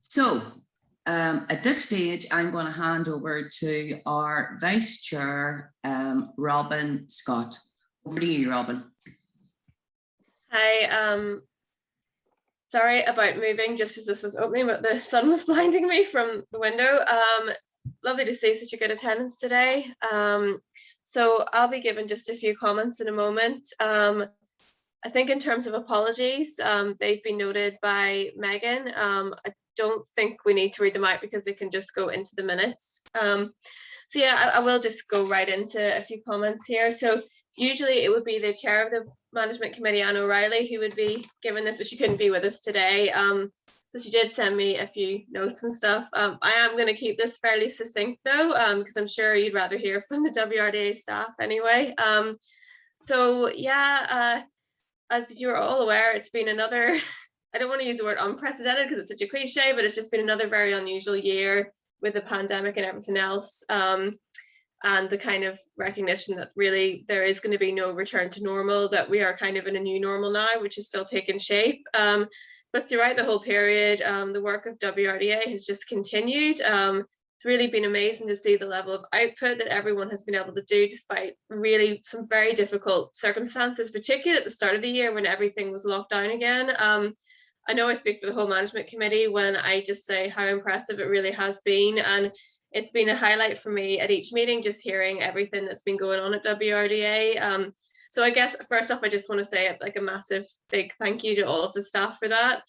So at this stage, I'm going to hand over to our Vice Chair, Robin Scott. Over to you, Robin. Hi, sorry about moving just as this was opening, but the sun was blinding me from the window. It's lovely to see such a good attendance today. So I'll be giving just a few comments in a moment. I think in terms of apologies, they've been noted by Megan. I don't think we need to read them out because they can just go into the minutes. So yeah, I will just go right into a few comments here. So usually it would be the chair of the management committee, Anne O'Reilly, who would be giving this, but she couldn't be with us today. So she did send me a few notes and stuff. I am going to keep this fairly succinct though, because I'm sure you'd rather hear from the WRDA staff anyway. So yeah, as you're all aware, it's been another, I don't want to use the word unprecedented because it's such a cliche, but it's just been another very unusual year with the pandemic and everything else. And the kind of recognition that really there is going to be no return to normal, that we are kind of in a new normal now, which is still taking shape. But throughout the whole period, the work of WRDA has just continued. It's really been amazing to see the level of output that everyone has been able to do despite really some very difficult circumstances, particularly at the start of the year when everything was locked down again. I know I speak for the whole management committee when I just say how impressive it really has been. And it's been a highlight for me at each meeting, just hearing everything that's been going on at WRDA. So I guess first off, I just want to say like a massive big thank you to all of the staff for that.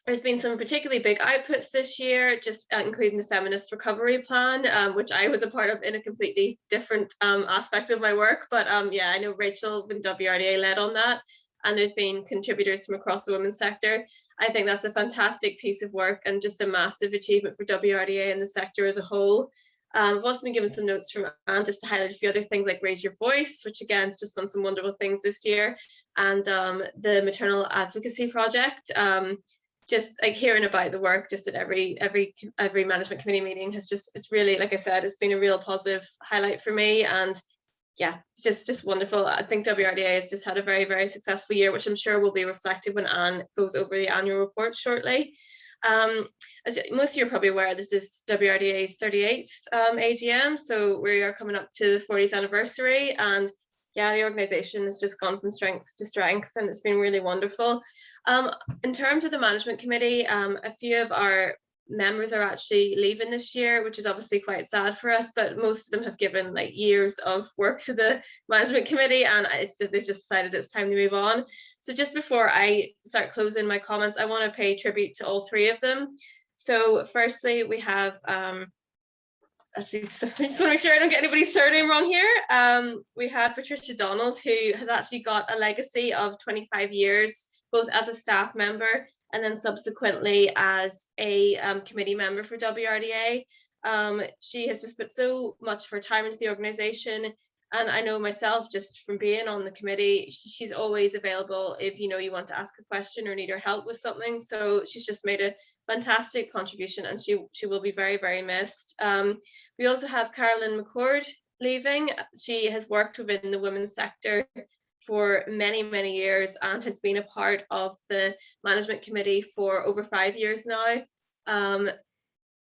There's been some particularly big outputs this year, just including the Feminist Recovery Plan, which I was a part of in a completely different aspect of my work. But yeah, I know Rachel with WRDA led on that. And there's been contributors from across the women's sector. I think that's a fantastic piece of work and just a massive achievement for WRDA and the sector as a whole. I've also been given some notes from Anne just to highlight a few other things like Raise Your Voice, which again has just done some wonderful things this year, and the Maternal Advocacy project. Just like hearing about the work just at every management committee meeting has just, it's really, like I said, it's been a real positive highlight for me. And yeah, it's just wonderful. I think WRDA has just had a very, very successful year, which I'm sure will be reflected when Anne goes over the annual report shortly. As most of you are probably aware, this is WRDA's 38th AGM, so we are coming up to the 40th anniversary, and yeah, the organisation has just gone from strength to strength, and it's been really wonderful. In terms of the management committee, a few of our members are actually leaving this year, which is obviously quite sad for us, but most of them have given like years of work to the management committee, and they've just decided it's time to move on. So just before I start closing my comments, I want to pay tribute to all three of them. So firstly, we have I just want to make sure I don't get anybody's surname wrong here. We have Patricia Donald, who has actually got a legacy of 25 years, both as a staff member and then subsequently as a committee member for WRDA. She has just put so much of her time into the organisation, and I know myself just from being on the committee, she's always available if you want to ask a question or need her help with something. So she's just made a fantastic contribution, and she will be very, very missed. We also have Carolyn Mccord leaving. She has worked within the women's sector for many, many years and has been a part of the management committee for over 5 years now.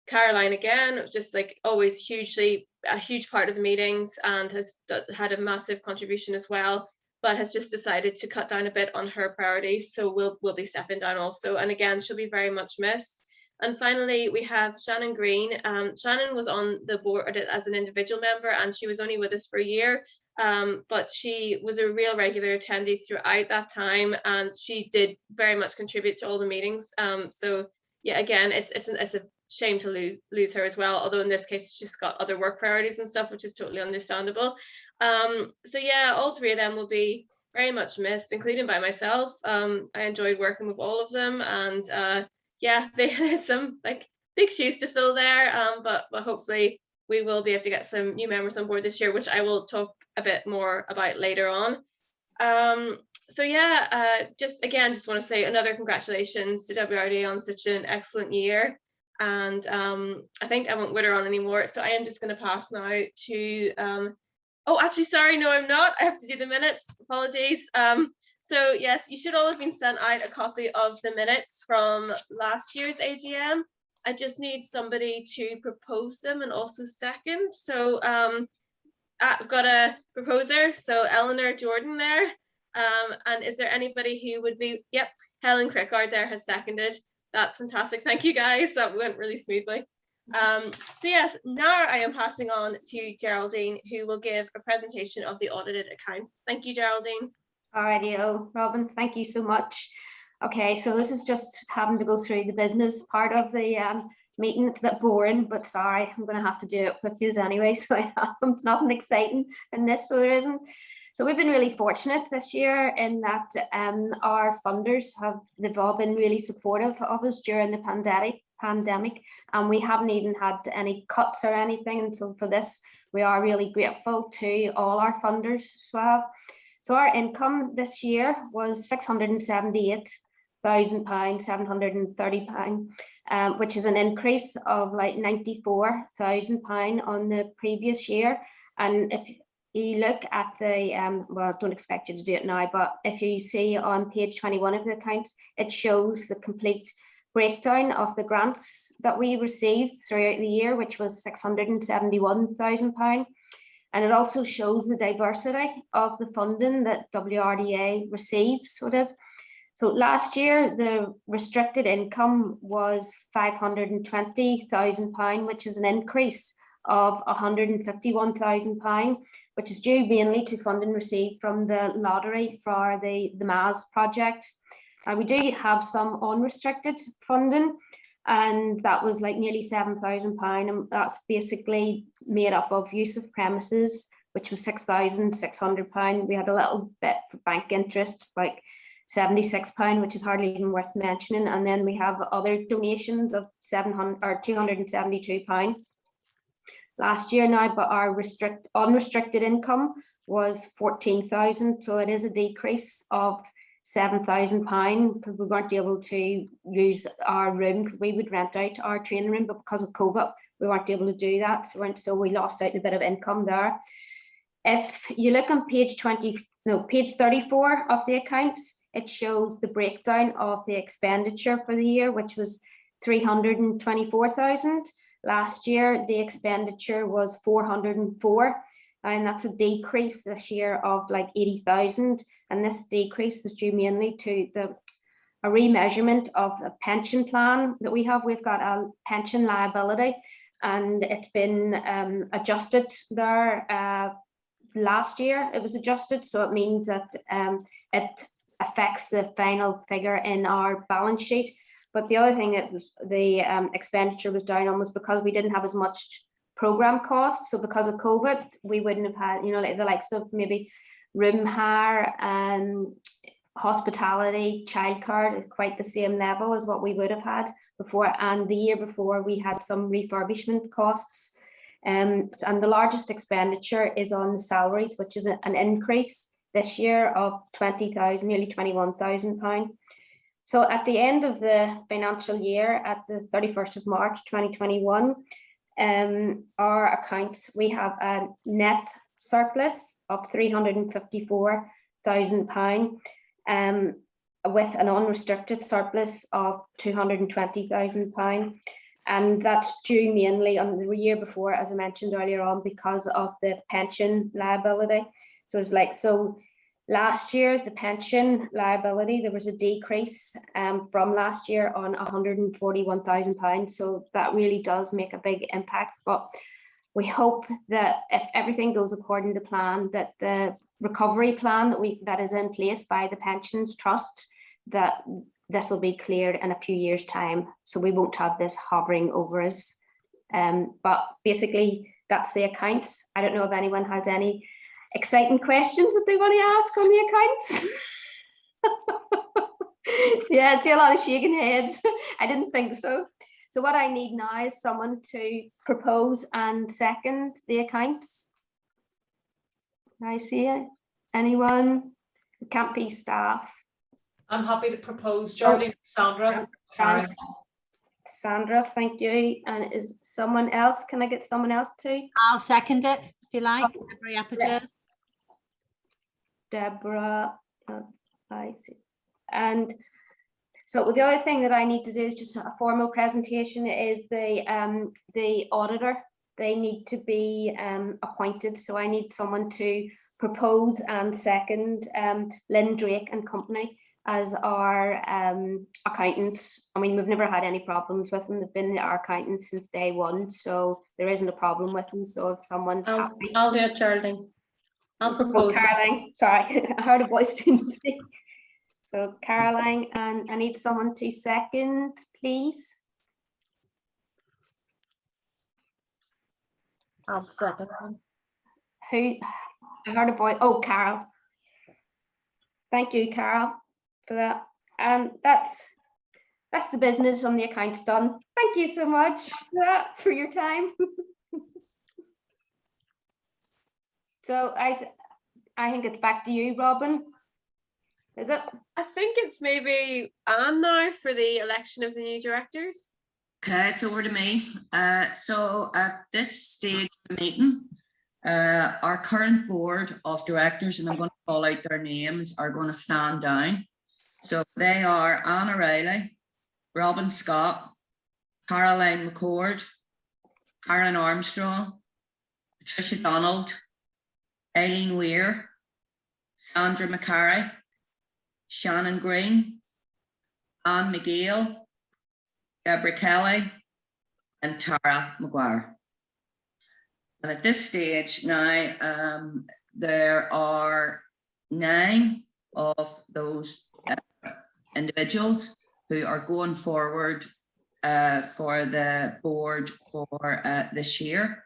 Caroline, again, just like always a huge part of the meetings and has had a massive contribution as well, but has just decided to cut down a bit on her priorities. So we'll be stepping down also. And again, she'll be very much missed. And finally, we have Shannon Green. Shannon was on the board as an individual member, and she was only with us for a year. But she was a real regular attendee throughout that time, and she did very much contribute to all the meetings. So yeah, again, it's a shame to lose her as well, although in this case she's got other work priorities and stuff, which is totally understandable. So yeah, all three of them will be very much missed, including by myself. I enjoyed working with all of them, and yeah, there's some like big shoes to fill there, but hopefully we will be able to get some new members on board this year, which I will talk a bit more about later on. So yeah, just want to say another congratulations to WRDA on such an excellent year. And I think I won't witter on anymore, so I am just going to pass now to oh, actually, sorry, no, I'm not. I have to do the minutes. Apologies. So yes, you should all have been sent out a copy of the minutes from last year's AGM. I just need somebody to propose them and also second. So I've got a proposer, so Eleanor Jordan there. And is there anybody who would be, yep, Helen Crickard there has seconded. That's fantastic. Thank you guys. That went really smoothly. So yes, now I am passing on to Geraldine, who will give a presentation of the audited accounts. Thank you, Geraldine. Alrighty, Robin, thank you so much. Okay, so this is just having to go through the business part of the meeting. It's a bit boring, but sorry, I'm going to have to do it with you anyway. So it's nothing exciting in this, so there isn't. So we've been really fortunate this year in that our funders they've all been really supportive of us during the pandemic, and we haven't even had any cuts or anything. And so for this, we are really grateful to all our funders. So our income this year was £678,000, £730, which is an increase of like £94,000 on the previous year. And if you look at the, well, I don't expect you to do it now, but if you see on page 21 of the accounts, it shows the complete breakdown of the grants that we received throughout the year, which was £671,000. And it also shows the diversity of the funding that WRDA receives. So last year, the restricted income was £520,000, which is an increase of £151,000, which is due mainly to funding received from the lottery for the MAS project. We do have some unrestricted funding, and that was like nearly £7,000, and that's basically made up of use of premises, which was £6,600. We had a little bit for bank interest, like £76, which is hardly even worth mentioning, and then we have other donations of £272 last year now. But our unrestricted income was £14,000, so it is a decrease of £7,000 because we weren't able to use our room, because we would rent out our training room, but because of COVID we weren't able to do that, so we lost out a bit of income there. If you look on page 34 of the accounts, it shows the breakdown of the expenditure for the year, which was £324,000. Last year the expenditure was £404,000, and that's a decrease this year of like £80,000. And this decrease is due mainly to a remeasurement of a pension plan that we have. We've got a pension liability, and it's been adjusted there. Last year it was adjusted, so it means that it affects the final figure in our balance sheet. But the other thing that was the expenditure was down on was because we didn't have as much program costs. So because of COVID, we wouldn't have had, like the likes of maybe room hire and hospitality, childcare at quite the same level as what we would have had before. And the year before we had some refurbishment costs. And the largest expenditure is on the salaries, which is an increase this year of £20,000, nearly £21,000. So at the end of the financial year, at the 31st of March 2021, our accounts, we have a net surplus of £354,000, with an unrestricted surplus of £220,000. And that's due mainly on the year before, as I mentioned earlier on, because of the pension liability. So it's like, so last year, the pension liability, there was a decrease from last year on £141,000. So that really does make a big impact. But we hope that if everything goes according to plan, that the recovery plan that is in place by the Pensions Trust, that this will be cleared in a few years' time. So we won't have this hovering over us. But basically, that's the accounts. I don't know if anyone has any exciting questions that they want to ask on the accounts. Yeah, I see a lot of shaking heads. I didn't think so. So what I need now is someone to propose and second the accounts. I see it. Anyone? It can't be staff. I'm happy to propose. Geraldine, Sandra. Karen. Sandra, thank you. And is someone else? Can I get someone else too? I'll second it if you like. Okay. Deborah. I see. And so the other thing that I need to do is just a formal presentation is the auditor. They need to be appointed. So I need someone to propose and second Lynn Drake and Company as our accountants. I mean, we've never had any problems with them. They've been our accountants since day one, so there isn't a problem with them. So if someone's happy. I'll do it, Geraldine. I'll propose. Oh, Caroline, sorry, I heard a voice didn't speak. So Caroline, and I need someone to second, please. I'll second. Who? I heard a voice. Oh, Carol. Thank you, Carol, for that. And that's the business on the accounts done. Thank you so much for that, for your time. So I think it's back to you, Robin. Is it? I think it's maybe Anne now for the election of the new directors. Okay, it's over to me. So at this stage of the meeting, our current board of directors, and I'm going to call out their names, are going to stand down. So they are Anne O'Reilly, Robin Scott, Carolyn Mccord, Karen Armstrong, Patricia Donald, Elaine Weir, Sandra McCarry, Shannon Green, Anne McGill, Deborah Kelly, and Tara Maguire. And at this stage now, there are 9 of those individuals who are going forward for the board for this year.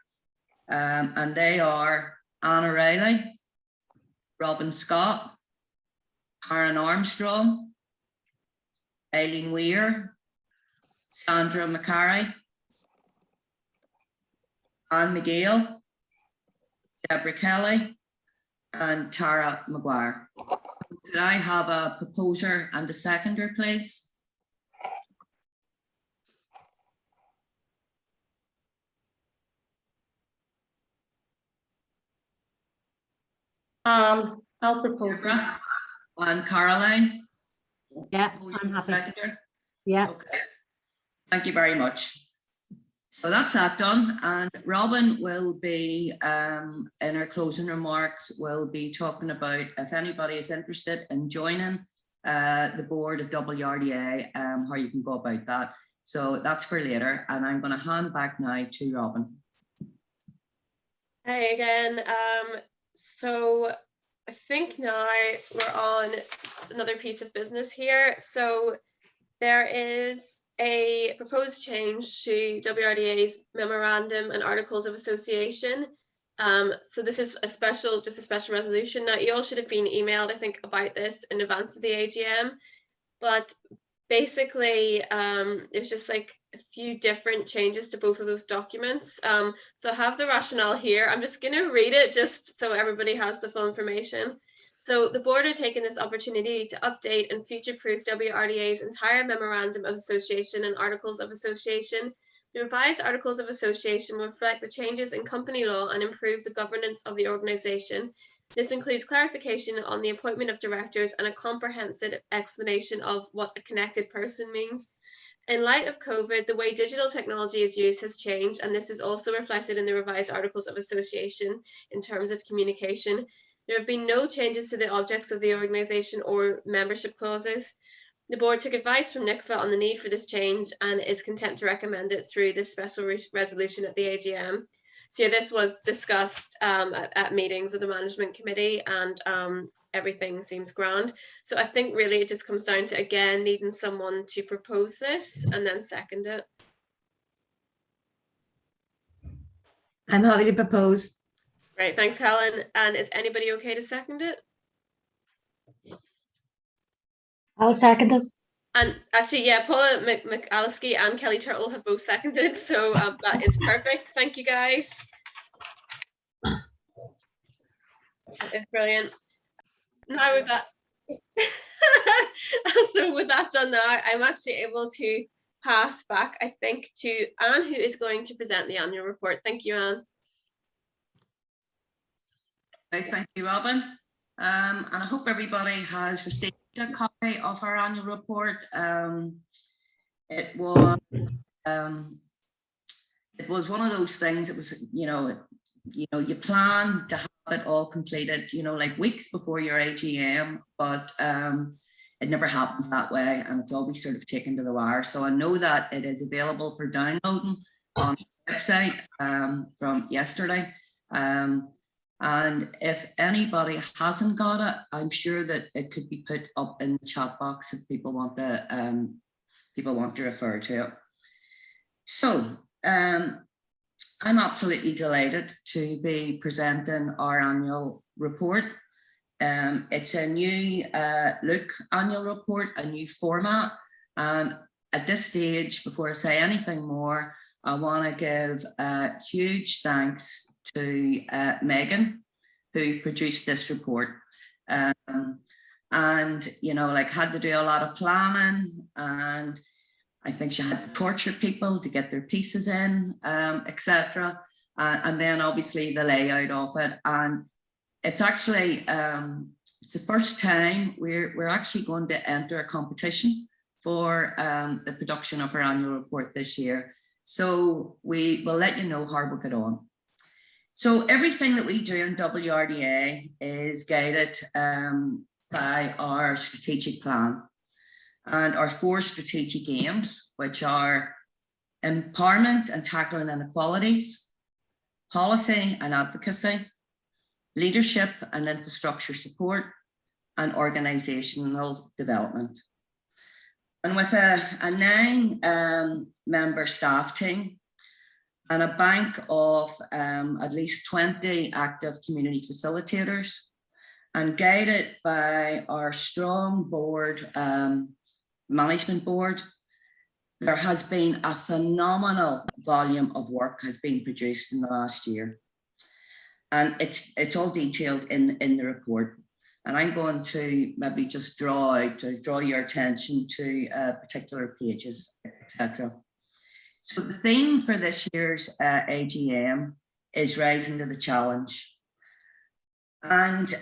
And they are Anne O'Reilly, Robin Scott, Karen Armstrong, Elaine Weir, Sandra McCarry, Anne McGill, Deborah Kelly, and Tara Maguire. Could I have a proposer and a seconder, please? I'll propose it. Deborah and Caroline? Yeah, Proposer I'm and happy. seconder? Yeah, Okay. Thank you very much. So that's that done, and Robin will be in her closing remarks, will be talking about if anybody is interested in joining the board of WRDA, how you can go about that. So that's for later, and I'm going to hand back now to Robin. Hi again. So I think now we're on just another piece of business here. So there is a proposed change to WRDA's memorandum and articles of association. So this is just a special resolution. Now you all should have been emailed, I think, about this in advance of the AGM, but basically there's just like a few different changes to both of those documents. So I have the rationale here. I'm just going to read it just so everybody has the full information. So the board are taking this opportunity to update and future-proof WRDA's entire Memorandum of Association and Articles of Association. The revised Articles of Association will reflect the changes in company law and improve the governance of the organisation. This includes clarification on the appointment of directors and a comprehensive explanation of what a connected person means. In light of COVID, the way digital technology is used has changed, and this is also reflected in the revised Articles of Association in terms of communication. There have been no changes to the objects of the organisation or membership clauses. The board took advice from NICFA on the need for this change and is content to recommend it through this special resolution at the AGM. So yeah, this was discussed at meetings of the management committee, and everything seems grand. So I think really it just comes down to, again, needing someone to propose this and then second it. I'm happy to propose. Right, thanks, Helen. And is anybody okay to second it? I'll second it. And actually, yeah, Paula McAlliskey and Kelly Turtle have both seconded, so that is perfect. Thank you, guys. That is brilliant. Now with that, so with that done now, I'm actually able to pass back, I think, to Anne, who is going to present the annual report. Thank you, Anne. Okay, thank you, Robin. And I hope everybody has received a copy of our annual report. It was one of those things. It was, you plan to have it all completed, like weeks before your AGM, but it never happens that way, and it's always sort of taken to the wire. So I know that it is available for downloading on the website from yesterday. And if anybody hasn't got it, I'm sure that it could be put up in the chat box if people want to refer to it. So I'm absolutely delighted to be presenting our annual report. It's a new look annual report, a new format. And at this stage, before I say anything more, I want to give huge thanks to Megan, who produced this report. And, had to do a lot of planning, and I think she had to torture people to get their pieces in, etc. And then obviously the layout of it. And it's actually, it's the first time we're actually going to enter a competition for the production of our annual report this year. So we will let you know how we get on. So everything that we do in WRDA is guided by our strategic plan and our 4 strategic aims, which are empowerment and tackling inequalities, policy and advocacy, leadership and infrastructure support, and organisational development. And with a 9-member staff team and a bank of at least 20 active community facilitators, and guided by our strong board, management board, there has been a phenomenal volume of work has been produced in the last year. And it's all detailed in the report. And I'm going to maybe just draw your attention to particular pages, etc. So the theme for this year's AGM is Rising to the Challenge. And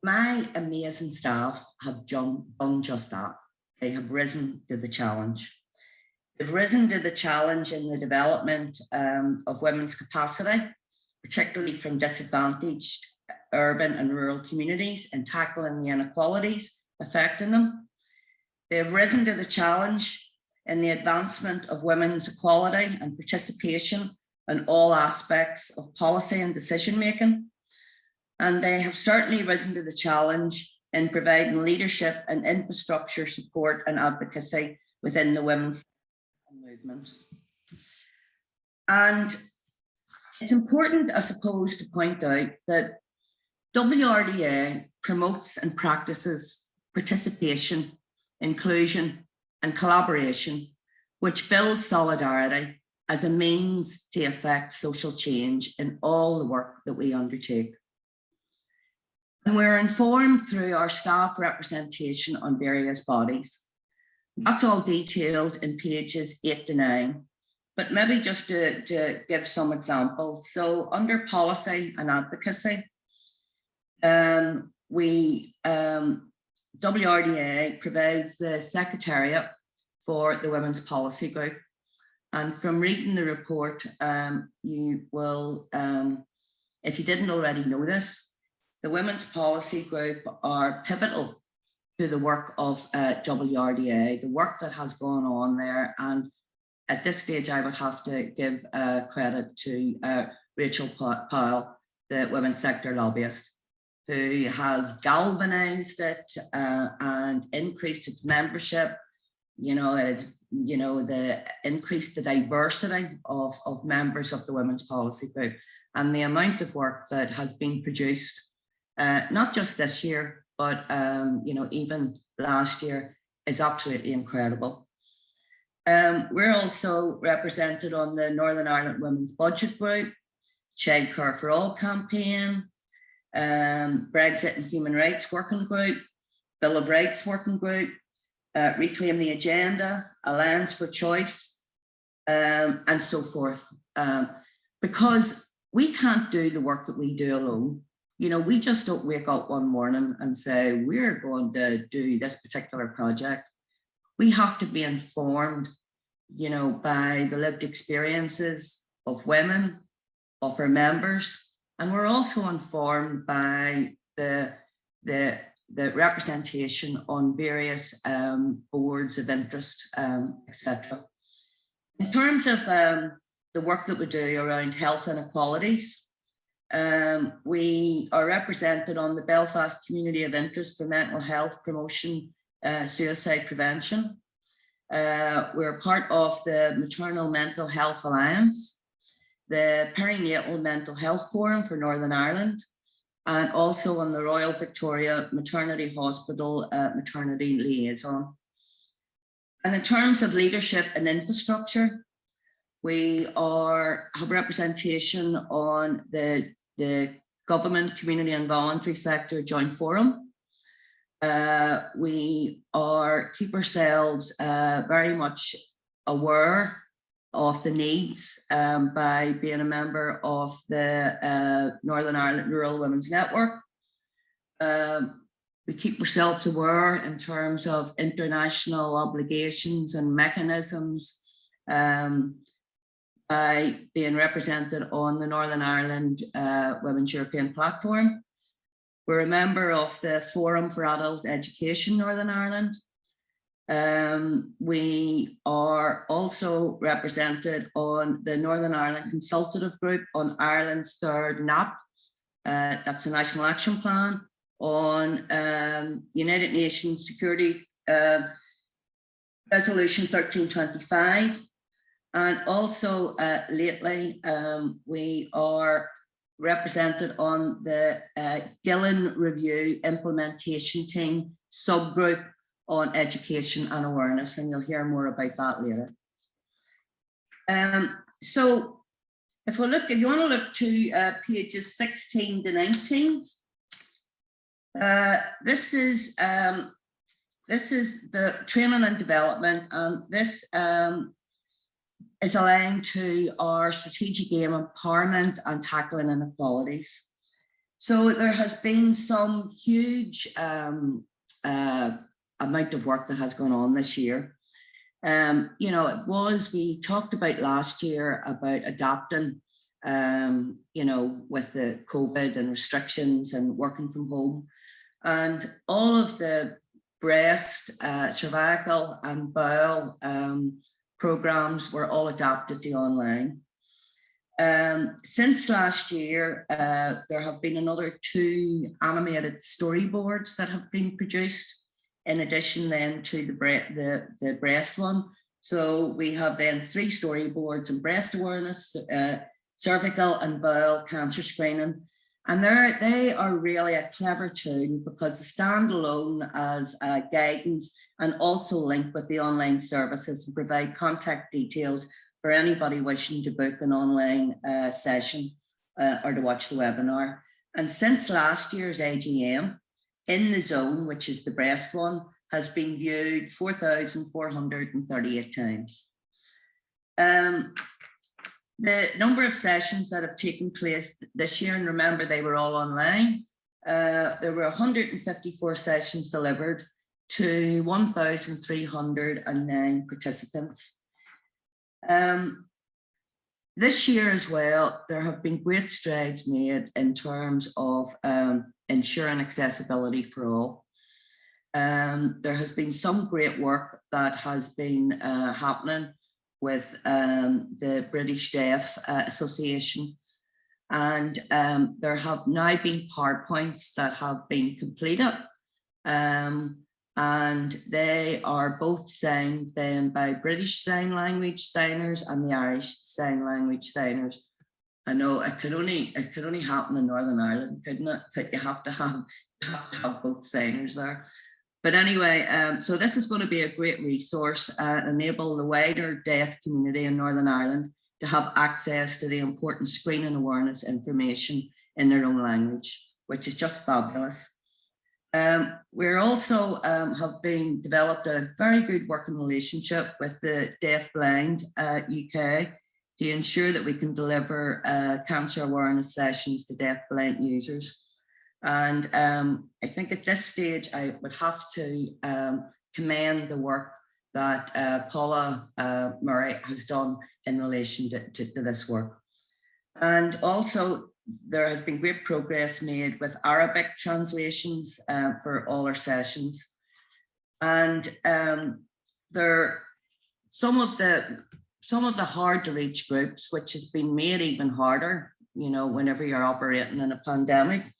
my amazing staff have done just that. They have risen to the challenge. They've risen to the challenge in the development of women's capacity, particularly from disadvantaged urban and rural communities, and tackling the inequalities affecting them. They've risen to the challenge in the advancement of women's equality and participation in all aspects of policy and decision making. And they have certainly risen to the challenge in providing leadership and infrastructure support and advocacy within the women's movement. And it's important, I suppose, to point out that WRDA promotes and practices participation, inclusion, and collaboration, which builds solidarity as a means to effect social change in all the work that we undertake. And we're informed through our staff representation on various bodies. That's all detailed in pages 8 to 9, but maybe just to give some examples. So under policy and advocacy, WRDA provides the secretariat for the Women's Policy Group. And from reading the report, you will, if you didn't already know this, the Women's Policy Group are pivotal to the work of WRDA, the work that has gone on there. And at this stage, I would have to give credit to Rachel Powell, the women's sector lobbyist, who has galvanized it and increased its membership. Increased the diversity of members of the Women's Policy Group, and the amount of work that has been produced, not just this year, but even last year, is absolutely incredible. We're also represented on the Northern Ireland Women's Budget Group, Childcare for All campaign, Brexit and Human Rights Working Group, Bill of Rights Working Group, Reclaim the Agenda, Alliance for Choice, and so forth. Because we can't do the work that we do alone. You know, we just don't wake up one morning and say, we're going to do this particular project. We have to be informed, you know, by the lived experiences of women, of our members, and we're also informed by the representation on various boards of interest, etc. In terms of the work that we do around health inequalities, we are represented on the Belfast Community of Interest for Mental Health Promotion, Suicide Prevention. We're part of the Maternal Mental Health Alliance, the Perinatal Mental Health Forum for Northern Ireland, and also on the Royal Victoria Maternity Hospital Maternity Liaison. And in terms of leadership and infrastructure, we have representation on the Government, Community and Voluntary Sector Joint Forum. We keep ourselves very much aware of the needs by being a member of the Northern Ireland Rural Women's Network. We keep ourselves aware in terms of international obligations and mechanisms by being represented on the Northern Ireland Women's European Platform. We're a member of the Forum for Adult Education Northern Ireland. We are also represented on the Northern Ireland Consultative Group on Ireland's third NAP, that's a National Action Plan, on United Nations Security Resolution 1325. And also lately, we are represented on the Gillen Review Implementation Team subgroup on education and awareness, and you'll hear more about that later. So if you want to look to pages 16 to 19, this is the training and development, and this is aligned to our strategic aim, empowerment and tackling inequalities. So there has been some huge amount of work that has gone on this year. You know, we talked about last year about adapting, you know, with the COVID and restrictions and working from home, and all of the breast, cervical and bowel programs were all adapted to online. Since last year, there have been another 2 animated storyboards that have been produced, in addition then to the breast one. So we have then 3 storyboards on breast awareness, cervical and bowel cancer screening. And they are really a clever tool because they stand alone as guidance and also link with the online services and provide contact details for anybody wishing to book an online session or to watch the webinar. And since last year's AGM, In the Zone, which is the breast one, has been viewed 4,438 times. The number of sessions that have taken place this year, and remember they were all online, there were 154 sessions delivered to 1,309 participants. This year as well, there have been great strides made in terms of ensuring accessibility for all. There has been some great work that has been happening with the British Deaf Association, and there have now been PowerPoints that have been completed, and they are both signed then by British Sign Language signers and the Irish Sign Language signers. I know it could only happen in Northern Ireland, couldn't it? That you have to have both signers there. But anyway, so this is going to be a great resource and enable the wider deaf community in Northern Ireland to have access to the important screening awareness information in their own language, which is just fabulous. We're also have been developed a very good working relationship with the Deaf Blind UK to ensure that we can deliver cancer awareness sessions to deaf blind users. And I think at this stage, I would have to commend the work that Paula Murray has done in relation to this work. And also, there has been great progress made with Arabic translations for all our sessions. And some of the hard to reach groups, which has been made even harder, you know, whenever you're operating in a pandemic.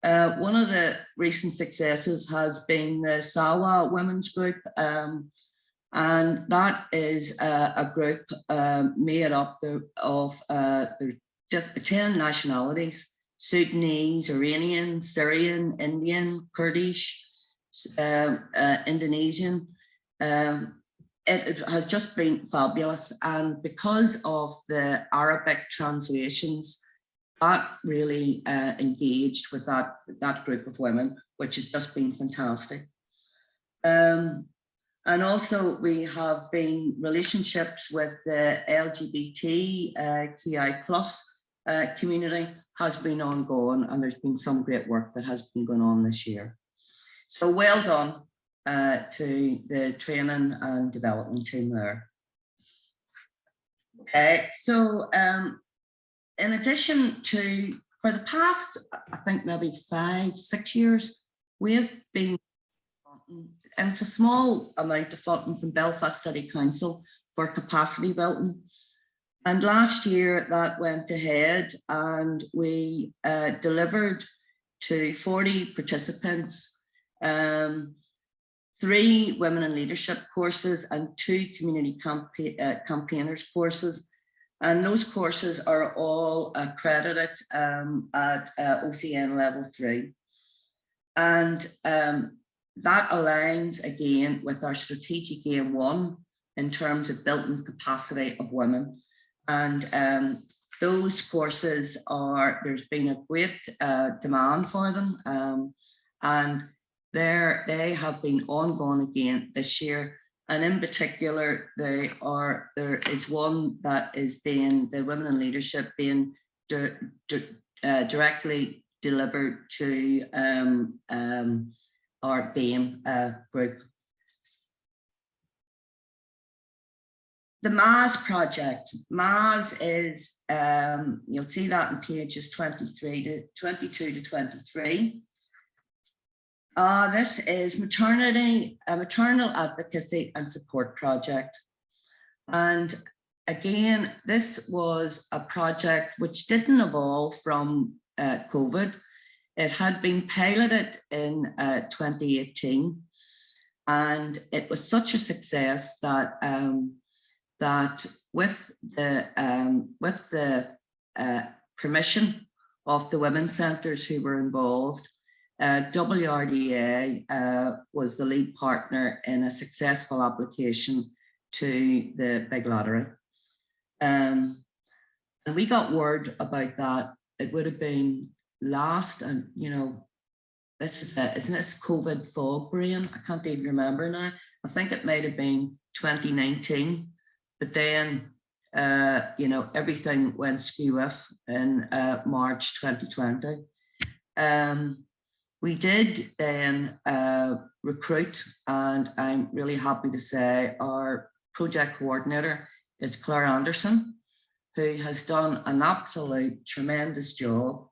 One of the recent successes has been the Sawa Women's Group, and that is a group made up of 10 nationalities: Sudanese, Iranian, Syrian, Indian, Kurdish, Indonesian. It has just been fabulous, and because of the Arabic translations, that really engaged with that group of women, which has just been fantastic. And also we have been relationships with the LGBTQI+ community has been ongoing, and there's been some great work that has been going on this year. So well done to the training and development team there. Okay, so in addition to, for the past, I think maybe 5-6 years, we've been, and it's a small amount of funding from Belfast City Council for capacity building. And last year that went ahead, and we delivered to 40 participants 3 women in leadership courses and 2 community campaigners courses. And those courses are all accredited at OCN level 3. And that aligns again with our strategic aim 1 in terms of building capacity of women. And those courses there's been a great demand for them. And they have been ongoing again this year. And in particular, there is one that is being, the Women in Leadership, being directly delivered to our BAME group. The MAS project. MAS is, you'll see that in pages 22 to 23. This is maternal advocacy and support project. And again, this was a project which didn't evolve from COVID. It had been piloted in 2018, and it was such a success that that with the permission of the women's centres who were involved, WRDA was the lead partner in a successful application to the big lottery. And we got word about that. It would have been last, and you know, this is isn't this COVID fog brain? I can't even remember now. I think it might have been 2019, but then you know, everything went skew in March 2020. We did then recruit, and I'm really happy to say our project coordinator is Claire Anderson, who has done an absolute tremendous job,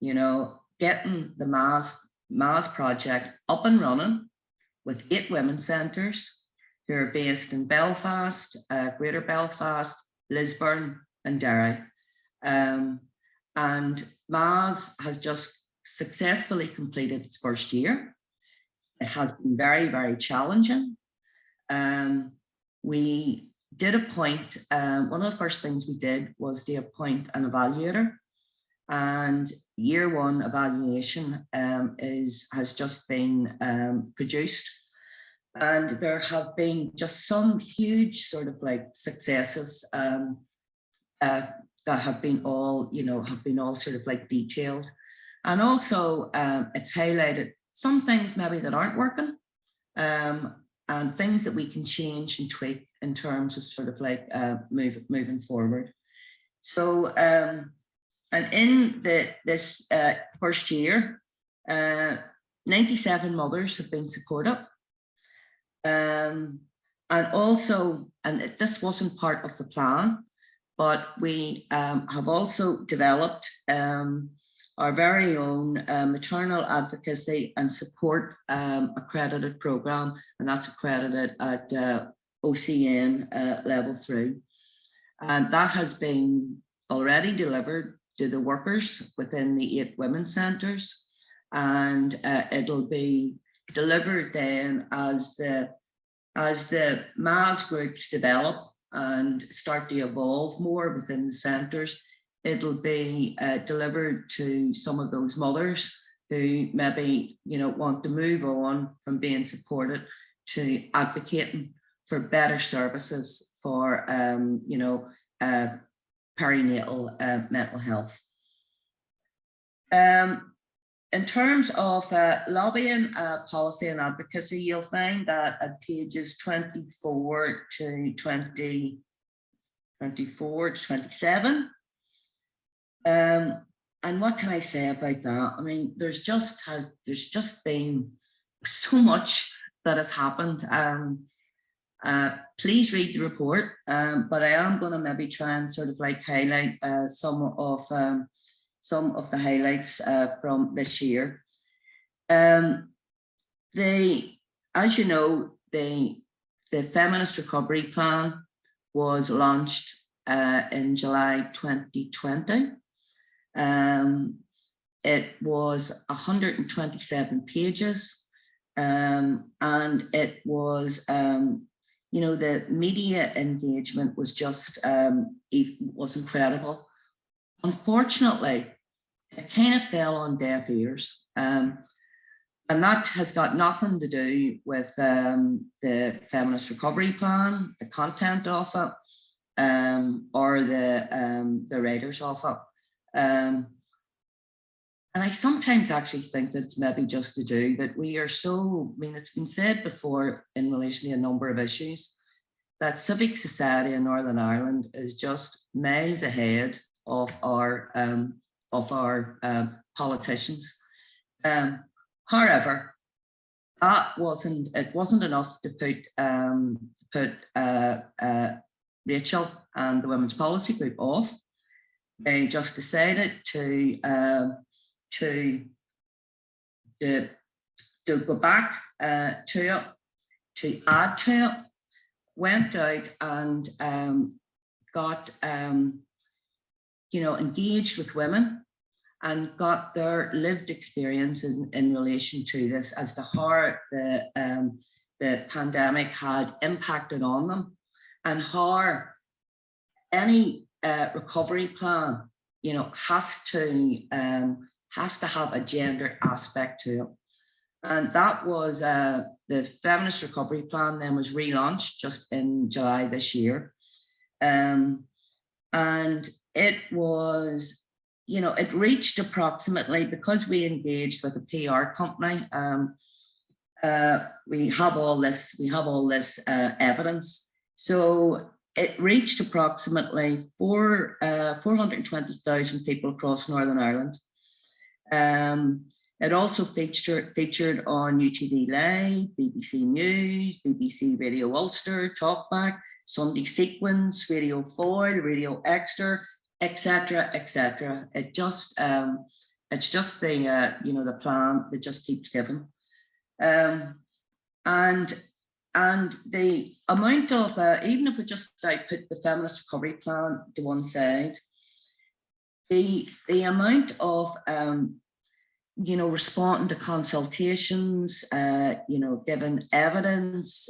you know, getting the MAS project up and running with 8 women's centres who are based in Belfast, Greater Belfast, Lisburn and Derry. And MAS has just successfully completed its first year. It has been very, very challenging. We did appoint, one of the first things we did was to appoint an evaluator, and year 1 evaluation has just been produced. And there have been just some huge sort of like successes that have been all, you know, sort of like detailed. And also it's highlighted some things maybe that aren't working, and things that we can change and tweak in terms of sort of like moving forward. So, and in this first year, 97 mothers have been supported. And also, and this wasn't part of the plan, but we have also developed our very own maternal advocacy and support accredited program, and that's accredited at OCN level 3. And that has been already delivered to the workers within the 8 women's centres, and it'll be delivered then as the MAS groups develop and start to evolve more within the centres. It'll be delivered to some of those mothers who maybe, you know, want to move on from being supported to advocating for better services for, you know, perinatal mental health. In terms of lobbying, policy and advocacy, you'll find that at pages 24 to 27. And what can I say about that? I mean, there's just been so much that has happened. Please read the report, but I am going to maybe try and sort of like highlight some of the highlights from this year. As you know, the Feminist Recovery Plan was launched in July 2020. It was 127 pages, and it was, you know, the media engagement was just was incredible. Unfortunately, it kind of fell on deaf ears, and that has got nothing to do with the Feminist Recovery Plan, the content of it, or the writers of it. And I sometimes actually think that it's maybe just to do that we are so, I mean, it's been said before in relation to a number of issues, that civic society in Northern Ireland is just miles ahead of our politicians. However, it wasn't enough to put Rachel and the Women's Policy Group off. They just decided to go back to it, to add to it, went out and got you know, engaged with women and got their lived experience in relation to this as to how the pandemic had impacted on them, and how any recovery plan, you know, has to have a gender aspect to it. And that was the Feminist Recovery Plan then was relaunched just in July this year. And it was, you know, it reached approximately, because we engaged with a PR company, we have all this evidence. So it reached approximately 420,000 people across Northern Ireland. It also featured on UTV Live, BBC News, BBC Radio Ulster, Talkback, Sunday Sequence, Radio Foil, Radio Extra, etc., etc. It just, it's just the, you know, the plan that just keeps giving. And the amount of, even if we just put the Feminist Recovery Plan to one side, the amount of, you know, responding to consultations, you know, giving evidence,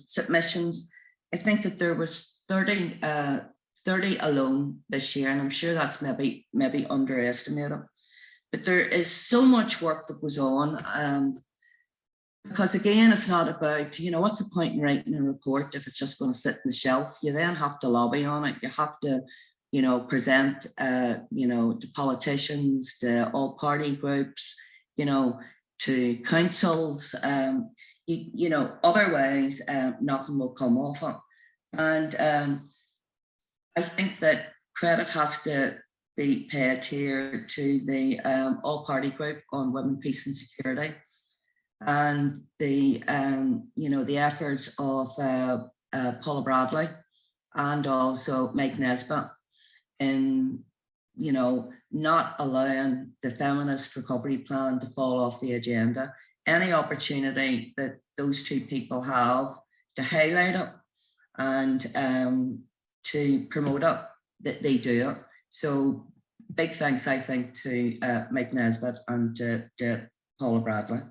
submissions, I think that there was 30 alone this year, and I'm sure that's maybe underestimated. But there is so much work that goes on. Because again, it's not about, you know, what's the point in writing a report if it's just going to sit on the shelf? You then have to lobby on it. You have to, you know, present, you know, to politicians, to all party groups, you know, to councils, you know, otherwise nothing will come off it. And I think that credit has to be paid here to the all-party group on women, peace and security, and the the efforts of Paula Bradley and also Mike Nesbitt in not allowing the feminist recovery plan to fall off the agenda. Any opportunity that those two people have to highlight it and to promote it, that they do it. So big thanks, I think, to Mike Nesbitt and to Paula Bradley.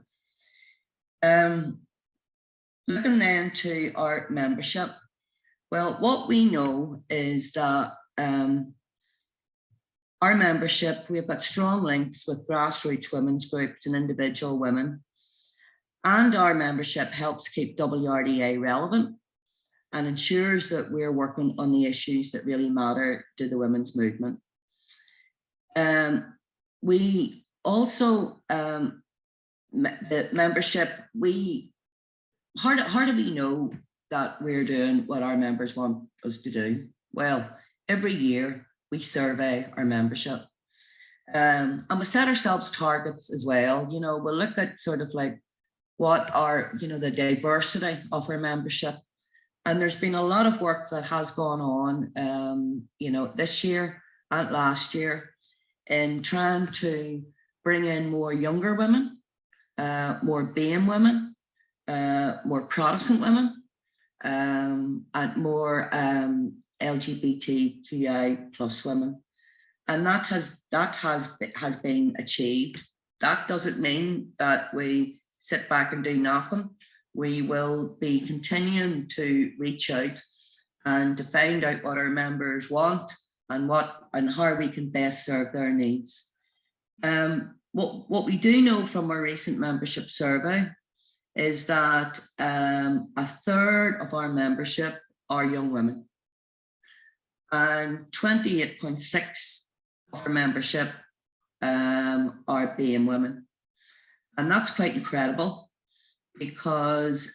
Looking then to our membership, well, what we know is that our membership, we've got strong links with grassroots women's groups and individual women, and our membership helps keep WRDA relevant and ensures that we're working on the issues that really matter to the women's movement. We also, the membership, how do we know that we're doing what our members want us to do? Well, every year we survey our membership. And we set ourselves targets as well. We'll look at sort of like what are, the diversity of our membership. And there's been a lot of work that has gone on, this year and last year in trying to bring in more younger women, more BAME women, more Protestant women, and more LGBTQI plus women. And that has been achieved. That doesn't mean that we sit back and do nothing. We will be continuing to reach out and to find out what our members want and how we can best serve their needs. What we do know from our recent membership survey is that a third of our membership are young women, and 28.6% of our membership are BAME women. And that's quite incredible because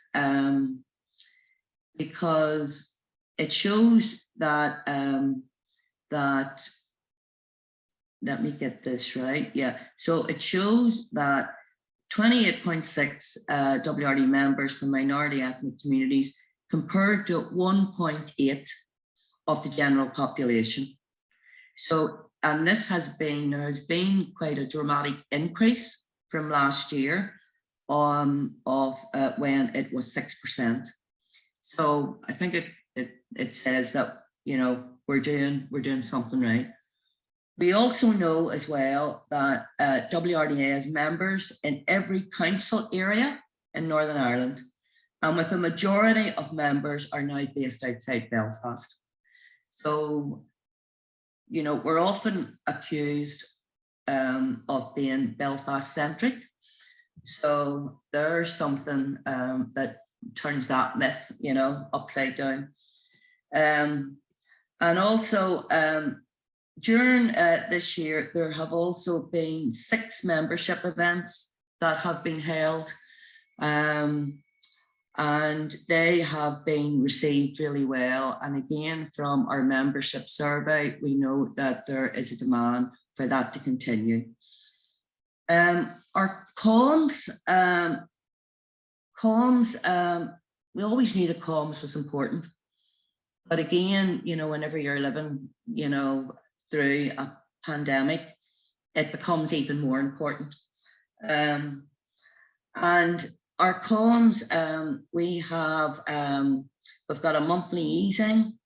it shows that let me get this right. Yeah, so it shows that 28.6 WRDA members from minority ethnic communities compared to 1.8 of the general population. So, and this has been quite a dramatic increase from last year of when it was 6%. So I think it says that we're doing something right. We also know as well that WRDA has members in every council area in Northern Ireland, and with the majority of members are now based outside Belfast. So, we're often accused of being Belfast centric. So there's something that turns that myth, upside down. And also during this year, there have also been 6 membership events that have been held, and they have been received really well. And again, from our membership survey, we know that there is a demand for that to continue. Our comms, we always knew that comms was important. But again, whenever you're living, through a pandemic, it becomes even more important. And our comms, we've got a monthly easing.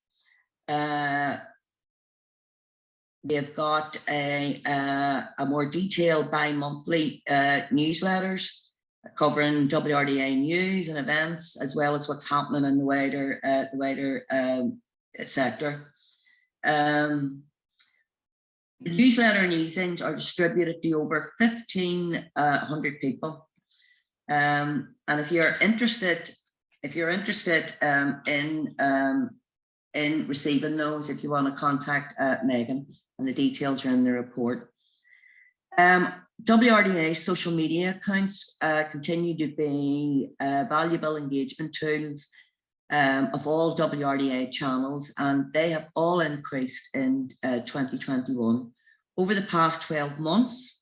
We've got a more detailed bi-monthly newsletters covering WRDA news and events, as well as what's happening in the wider sector. The newsletter and easings are distributed to over 1,500 people. And if you're interested in receiving those, if you want to contact Megan, and the details are in the report. WRDA social media accounts continue to be valuable engagement tools of all WRDA channels, and they have all increased in 2021, Over the past 12 months,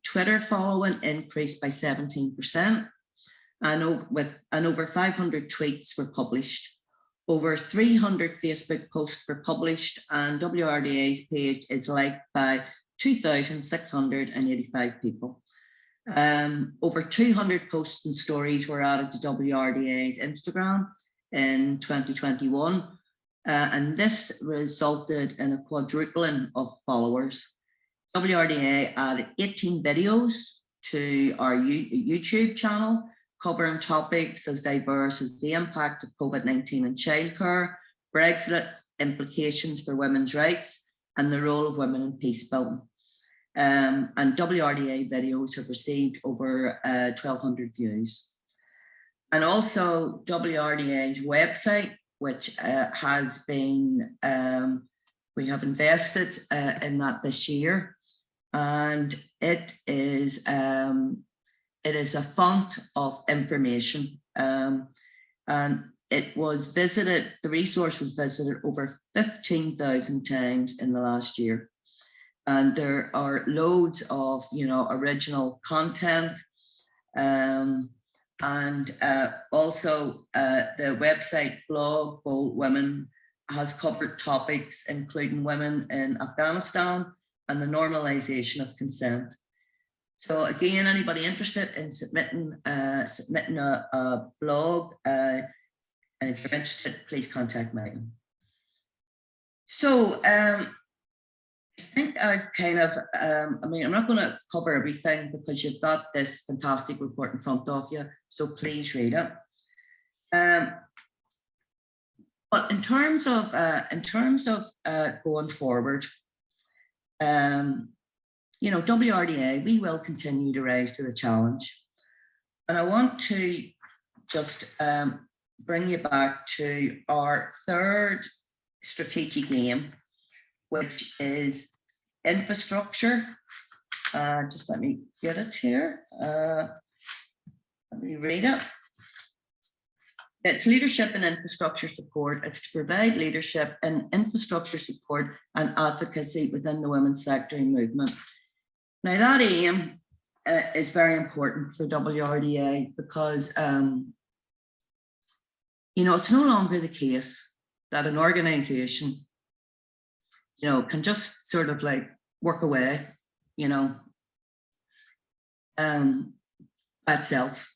Twitter following increased by 17%, and over 500 tweets were published. Over 300 Facebook posts were published, and WRDA's page is liked by 2,685 people. Over 200 posts and stories were added to WRDA's Instagram in 2021, and this resulted in a quadrupling of followers. WRDA added 18 videos to our YouTube channel, covering topics as diverse as the impact of COVID-19 on childcare, Brexit, implications for women's rights, and the role of women in peace building. And WRDA videos have received over 1,200 views. And also WRDA's website, which has been, we have invested in that this year, and it is a font of information, and it was visited, the resource was visited over 15,000 times in the last year. And there are loads of, original content, and also the website blog Bold Women has covered topics including women in Afghanistan and the normalization of consent. So again, anybody interested in submitting a blog, and if you're interested, please contact Megan. So I think I've kind of, I'm not going to cover everything because you've got this fantastic report in front of you, so please read it. But in terms of going forward, WRDA, we will continue to rise to the challenge. And I want to just bring you back to our third strategic aim, which is infrastructure. Just let me get it here. Let me read it. It's leadership and infrastructure support. It's to provide leadership and infrastructure support and advocacy within the women's sector and movement. Now that aim is very important for WRDA because, it's no longer the case that an organization, can just sort of like work away, by itself,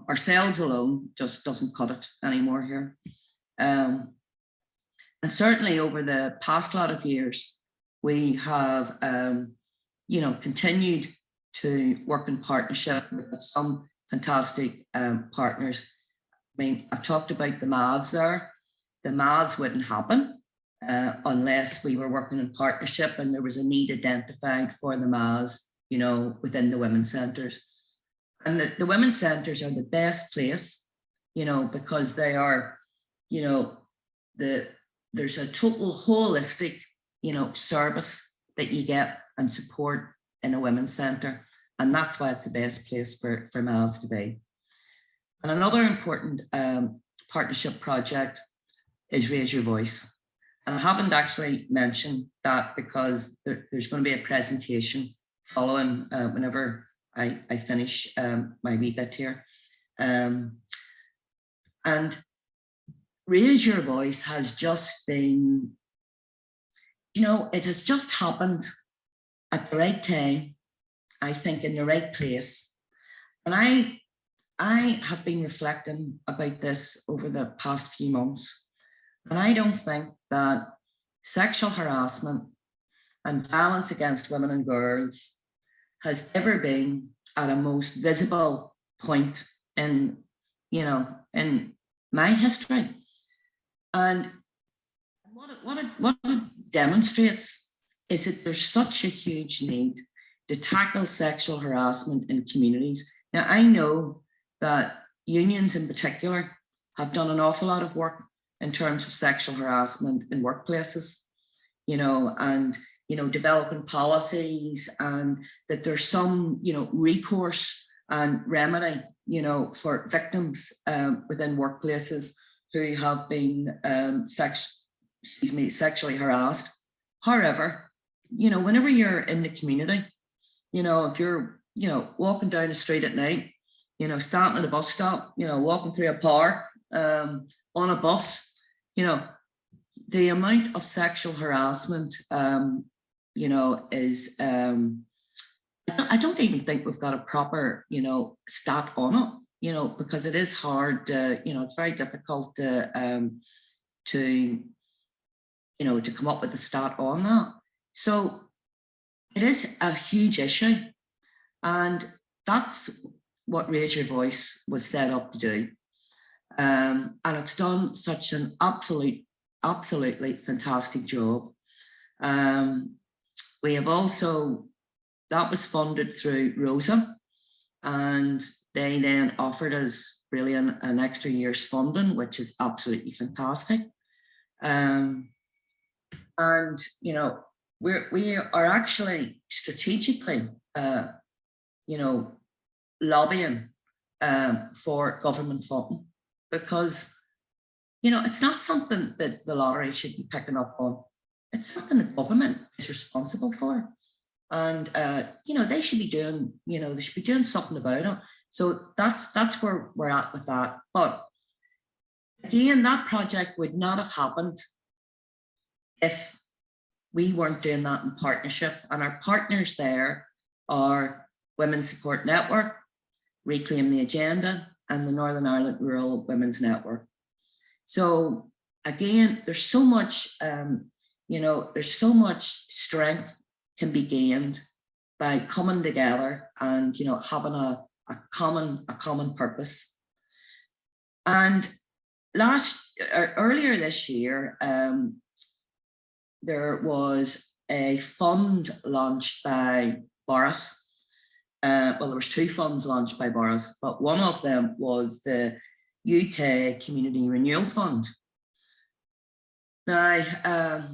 ourselves alone just doesn't cut it anymore here. And certainly over the past lot of years, we have, continued to work in partnership with some fantastic partners. I mean, I've talked about the MADs there. The MADs wouldn't happen unless we were working in partnership and there was a need identified for the MADs, within the women's centres. And the women's centres are the best place, because they are, there's a total holistic, service that you get and support in a women's centre. And that's why it's the best place for males to be. And another important partnership project is Raise Your Voice. And I haven't actually mentioned that because there's going to be a presentation following whenever I finish my wee bit here. And Raise Your Voice has just been, it has just happened at the right time, I think, in the right place. And I have been reflecting about this over the past few months. And I don't think that sexual harassment and violence against women and girls has ever been at a most visible point in, in my history. And what it demonstrates is that there's such a huge need to tackle sexual harassment in communities. Now, I know that unions in particular have done an awful lot of work in terms of sexual harassment in workplaces, and developing policies, and that there's some, recourse and remedy, for victims within workplaces who have been sexually harassed. However, you know, whenever you're in the community, you know, if you're, you know, walking down the street at night, you know, starting at a bus stop, you know, walking through a park, on a bus, you know, the amount of sexual harassment, you know, is, I don't even think we've got a proper, you know, stat on it, you know, because it is hard, you know, it's very difficult to, you know, to come up with a stat on that. So it is a huge issue, and that's what Raise Your Voice was set up to do. And it's done such an absolutely fantastic job. We have also, that was funded through ROSA, and they then offered us really an extra year's funding, which is absolutely fantastic. And you know, we are actually strategically, you know, lobbying for government funding, because, you know, it's not something that the lottery should be picking up on. It's something the government is responsible for. And, you know, they should be doing, you know, they should be doing something about it. So that's where we're at with that. But again, that project would not have happened if we weren't doing that in partnership. And our partners there are Women's Support Network, Reclaim the Agenda, and the Northern Ireland Rural Women's Network. So again, there's so much, you know, there's so much strength can be gained by coming together and, you know, having a common purpose. And earlier this year, there was a fund launched by Boris. Well, there was two funds launched by Boris, but one of them was the UK Community Renewal Fund. Now,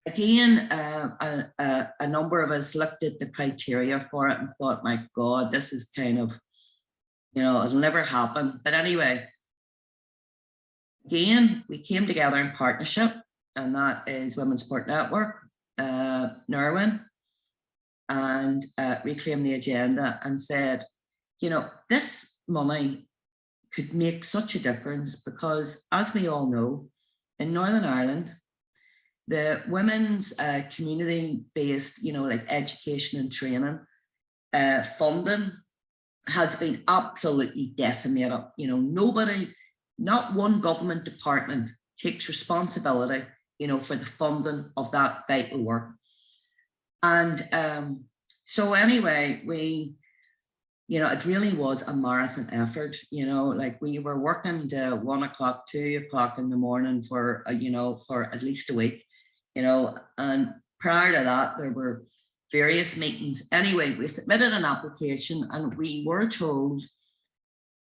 again, a number of us looked at the criteria for it and thought, my God, this is kind of, you know, it'll never happen. But anyway, again, we came together in partnership, and that is Women's Support Network, Nerwin, and Reclaim the Agenda, and said, you know, this money could make such a difference, because as we all know, in Northern Ireland, the women's community-based, you know, like education and training funding has been absolutely decimated. You know, nobody, not one government department takes responsibility, you know, for the funding of that vital work. And so anyway, we, you know, it really was a marathon effort, you know, like we were working to 1 o'clock, 2 o'clock in the morning for, you know, for at least a week, you know, and prior to that, there were various meetings. Anyway, we submitted an application, and we were told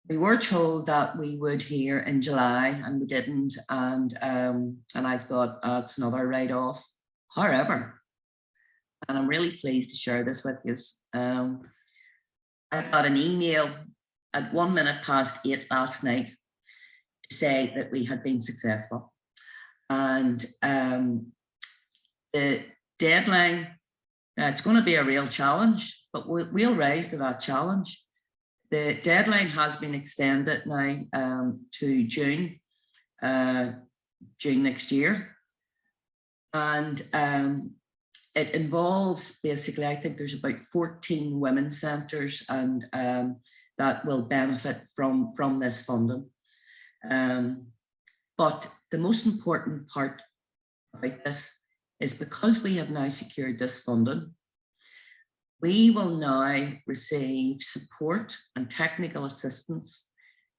that we would hear in July, and we didn't. And I thought, that's another write-off. However, and I'm really pleased to share this with you. I got an email at 8:01 last night to say that we had been successful. And the deadline, it's going to be a real challenge, but we'll rise to that challenge. The deadline has been extended now to June next year. And it involves basically, I think there's about 14 women's centres, and that will benefit from this funding. But the most important part about this is, because we have now secured this funding, we will now receive support and technical assistance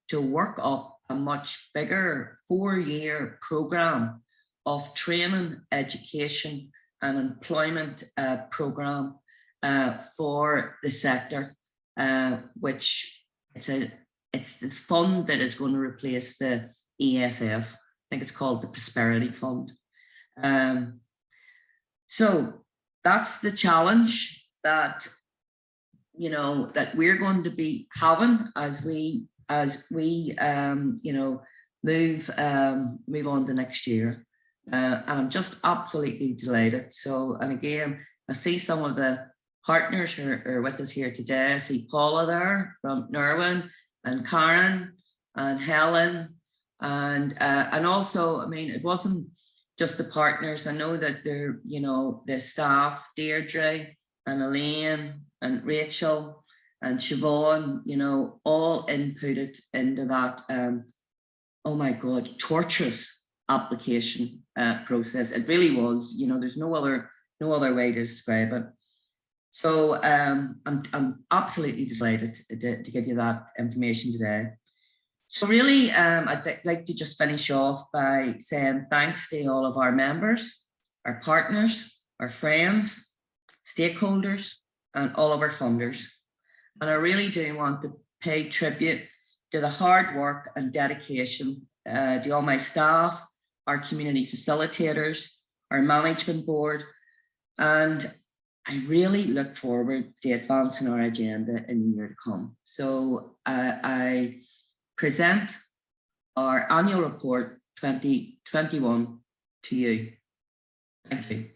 to work up a much bigger 4-year programme of training, education and employment programme for the sector, which it's the fund that is going to replace the ESF. I think it's called the Prosperity Fund. So that's the challenge that, you know, that we're going to be having as we you know, move on to next year. and I'm just absolutely delighted. So, and again, I see some of the partners are with us here today. I see Paula there from Nerwin, and Karen and Helen, and also, I mean, it wasn't just the partners. I know that they're, you know, the staff, Deirdre and Elaine and Rachel and Siobhan, you know, all inputted into that, oh my God, torturous application process. It really was, you know, there's no other way to describe it. So I'm absolutely delighted to give you that information today. So really, I'd like to just finish off by saying thanks to all of our members, our partners, our friends, stakeholders, and all of our funders. And I really do want to pay tribute to the hard work and dedication to all my staff, our community facilitators, our management board, and I really look forward to advancing our agenda in the year to come. So I present our annual report 2021 to you. Thank you.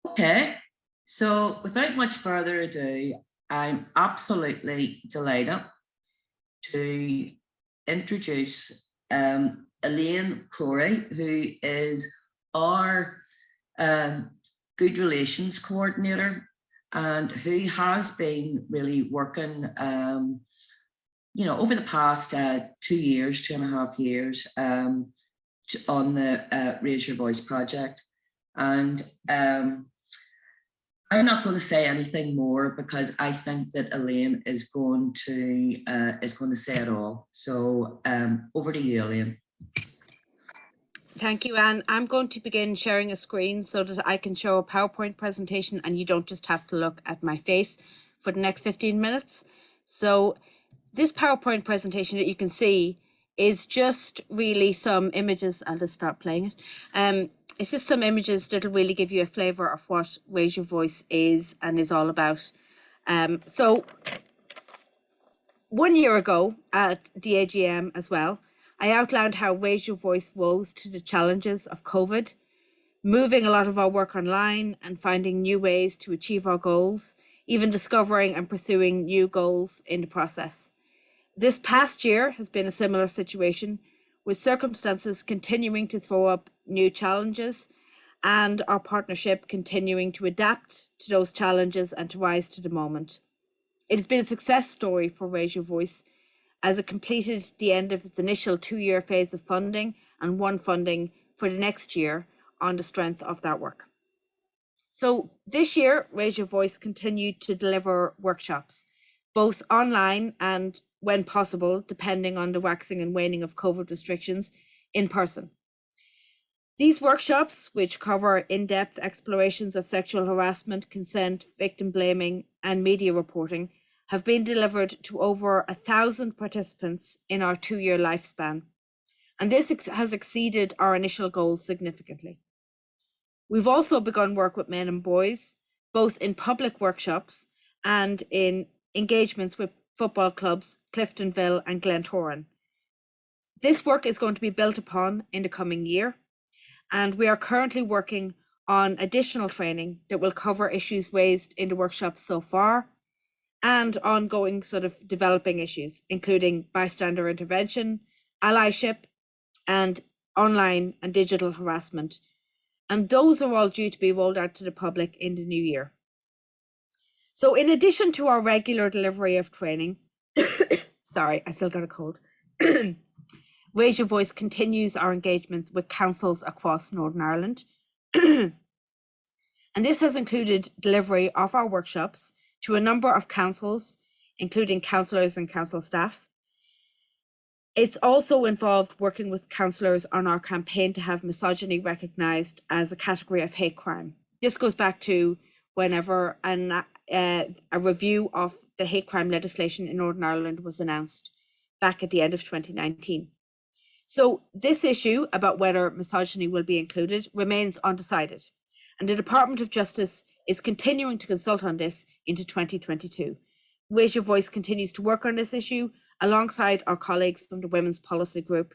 Okay, so without much further ado, I'm absolutely delighted to introduce Elaine Crory, who is our Good Relations Coordinator, and who has been really working, you know, over the past 2 years, 2.5 years, on the Raise Your Voice project. And I'm not going to say anything more because I think that Elaine is going to say it all. So over to you, Elaine. Thank you, Anne. I'm going to begin sharing a screen so that I can show a PowerPoint presentation and you don't just have to look at my face for the next 15 minutes. So this PowerPoint presentation that you can see is just really some images. I'll just start playing it. It's just some images that'll really give you a flavour of what Raise Your Voice is and is all about. So 1 year ago at the AGM as well, I outlined how Raise Your Voice rose to the challenges of COVID, moving a lot of our work online and finding new ways to achieve our goals, even discovering and pursuing new goals in the process. This past year has been a similar situation, with circumstances continuing to throw up new challenges and our partnership continuing to adapt to those challenges and to rise to the moment. It has been a success story for Raise Your Voice, as it completed the end of its initial 2-year phase of funding and won funding for the next year on the strength of that work. So this year, Raise Your Voice continued to deliver workshops, both online and, when possible, depending on the waxing and waning of COVID restrictions, in person. These workshops, which cover in-depth explorations of sexual harassment, consent, victim blaming, and media reporting, have been delivered to over 1,000 participants in our 2-year lifespan, and this has exceeded our initial goals significantly. We've also begun work with men and boys, both in public workshops and in engagements with football clubs Cliftonville and Glentoran. This work is going to be built upon in the coming year, and we are currently working on additional training that will cover issues raised in the workshops so far, and ongoing sort of developing issues, including bystander intervention, allyship, and online and digital harassment. And those are all due to be rolled out to the public in the new year. So in addition to our regular delivery of training, sorry, I still got a cold. Raise Your Voice continues our engagement with councils across Northern Ireland. And this has included delivery of our workshops to a number of councils, including councillors and council staff. It's also involved working with councillors on our campaign to have misogyny recognised as a category of hate crime. This goes back to whenever a review of the hate crime legislation in Northern Ireland was announced back at the end of 2019. So this issue about whether misogyny will be included remains undecided, and the Department of Justice is continuing to consult on this into 2022. Raise Your Voice continues to work on this issue alongside our colleagues from the Women's Policy Group,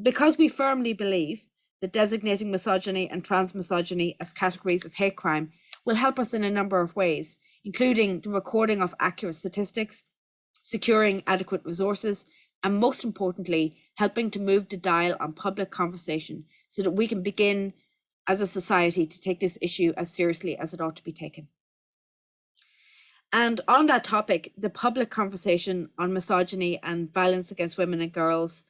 because we firmly believe that designating misogyny and transmisogyny as categories of hate crime will help us in a number of ways, including the recording of accurate statistics, securing adequate resources, and most importantly, helping to move the dial on public conversation so that we can begin as a society to take this issue as seriously as it ought to be taken. And on that topic, the public conversation on misogyny and violence against women and girls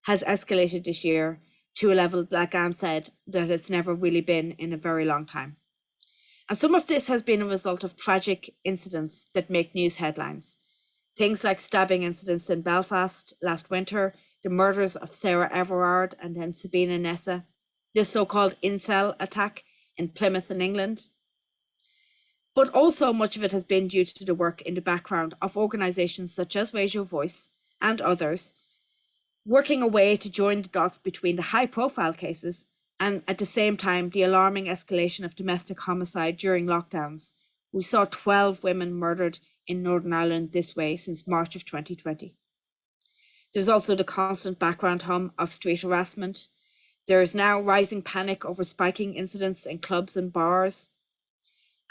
has escalated this year to a level, like Anne said, that it's never really been in a very long time. And some of this has been a result of tragic incidents that make news headlines. Things like stabbing incidents in Belfast last winter, the murders of Sarah Everard and then Sabina Nessa, the so-called incel attack in Plymouth in England. But also much of it has been due to the work in the background of organisations such as Raise Your Voice and others, working a way to join the dots between the high-profile cases and at the same time the alarming escalation of domestic homicide during lockdowns. We saw 12 women murdered in Northern Ireland this way since March of 2020. There's also the constant background hum of street harassment. There is now rising panic over spiking incidents in clubs and bars.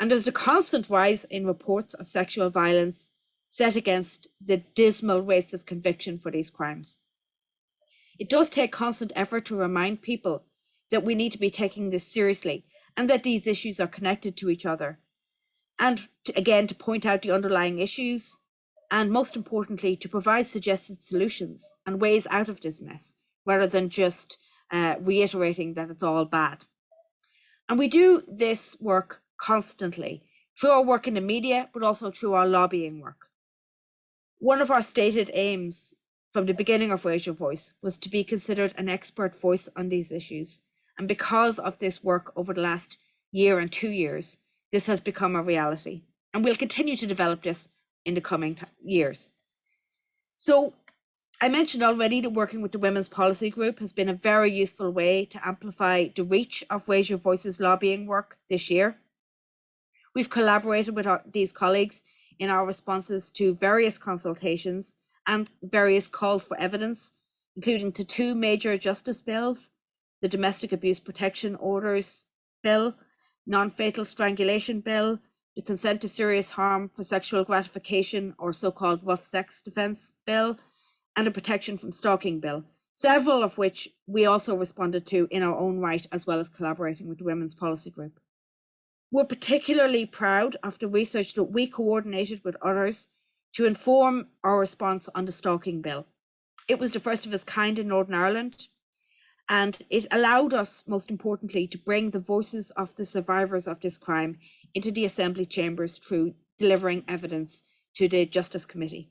And there's the constant rise in reports of sexual violence set against the dismal rates of conviction for these crimes. It does take constant effort to remind people that we need to be taking this seriously and that these issues are connected to each other. And again, to point out the underlying issues, and most importantly, to provide suggested solutions and ways out of this mess, rather than just reiterating that it's all bad. And we do this work constantly through our work in the media, but also through our lobbying work. One of our stated aims from the beginning of Raise Your Voice was to be considered an expert voice on these issues. And because of this work over the last year and 2 years, this has become a reality. And we'll continue to develop this in the coming years. So I mentioned already that working with the Women's Policy Group has been a very useful way to amplify the reach of Raise Your Voice's lobbying work this year. We've collaborated with these colleagues in our responses to various consultations and various calls for evidence, including to 2 major justice bills, the Domestic Abuse Protection Orders Bill, Non-Fatal Strangulation Bill, the Consent to Serious Harm for Sexual Gratification or so-called Rough Sex Defence Bill, and the Protection from Stalking Bill, several of which we also responded to in our own right, as well as collaborating with the Women's Policy Group. We're particularly proud of the research that we coordinated with others to inform our response on the Stalking Bill. It was the first of its kind in Northern Ireland, and it allowed us, most importantly, to bring the voices of the survivors of this crime into the Assembly chambers through delivering evidence to the Justice Committee.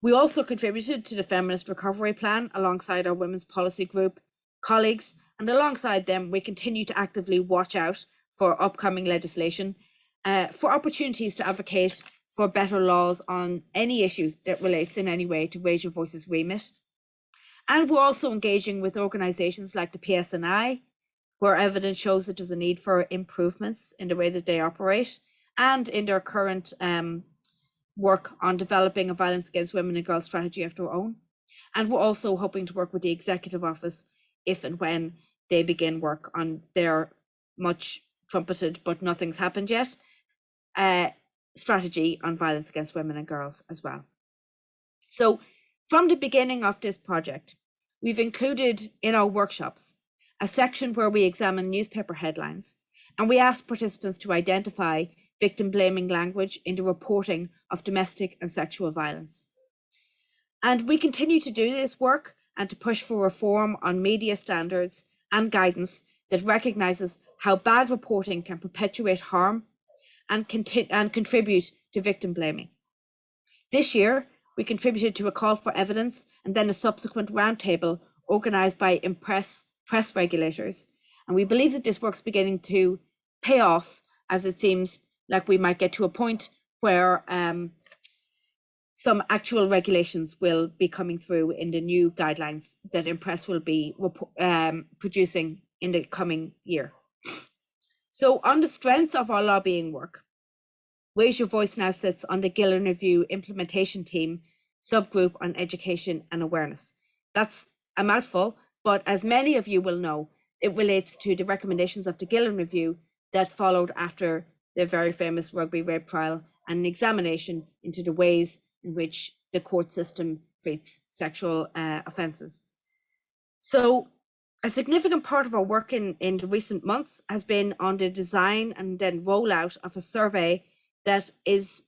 We also contributed to the Feminist Recovery Plan alongside our Women's Policy Group colleagues, and alongside them, we continue to actively watch out for upcoming legislation, for opportunities to advocate for better laws on any issue that relates in any way to Raise Your Voice's remit. And we're also engaging with organisations like the PSNI, where evidence shows that there's a need for improvements in the way that they operate and in their current work on developing a violence against women and girls strategy of their own. And we're also hoping to work with the Executive Office if and when they begin work on their much trumpeted, but nothing's happened yet, strategy on violence against women and girls as well. So from the beginning of this project, we've included in our workshops a section where we examine newspaper headlines, and we ask participants to identify victim blaming language in the reporting of domestic and sexual violence. And we continue to do this work and to push for reform on media standards and guidance that recognises how bad reporting can perpetuate harm and contribute to victim blaming. This year, we contributed to a call for evidence and then a subsequent roundtable organised by Impress press regulators. And we believe that this work's beginning to pay off, as it seems like we might get to a point where some actual regulations will be coming through in the new guidelines that Impress will be producing in the coming year. So on the strength of our lobbying work, Raise Your Voice now sits on the Gillen Review implementation team subgroup on education and awareness. That's a mouthful, but as many of you will know, it relates to the recommendations of the Gillen Review that followed after the very famous rugby rape trial, and an examination into the ways in which the court system treats sexual offences. So a significant part of our work in the recent months has been on the design and then rollout of a survey that is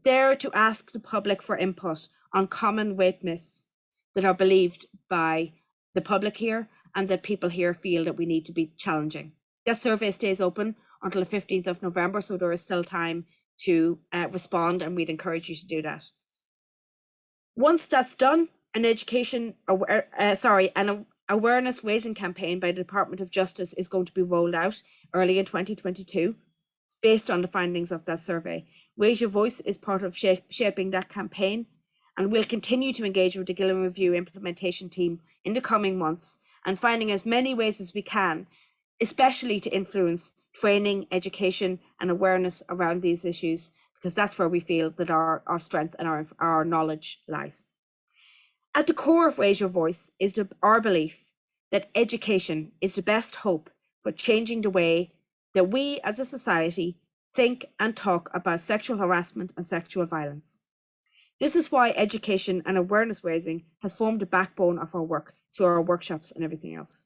there to ask the public for input on common rape myths that are believed by the public here and that people here feel that we need to be challenging. That survey stays open until the 15th of November, so there is still time to respond, and we'd encourage you to do that. Once that's done, an awareness raising campaign by the Department of Justice is going to be rolled out early in 2022 based on the findings of that survey. Raise Your Voice is part of shaping that campaign, and we'll continue to engage with the Gillen Review implementation team in the coming months and finding as many ways as we can, especially to influence training, education and awareness around these issues, because that's where we feel that our strength and our knowledge lies. At the core of Raise Your Voice is our belief that education is the best hope for changing the way that we as a society think and talk about sexual harassment and sexual violence. This is why education and awareness raising has formed the backbone of our work through our workshops and everything else.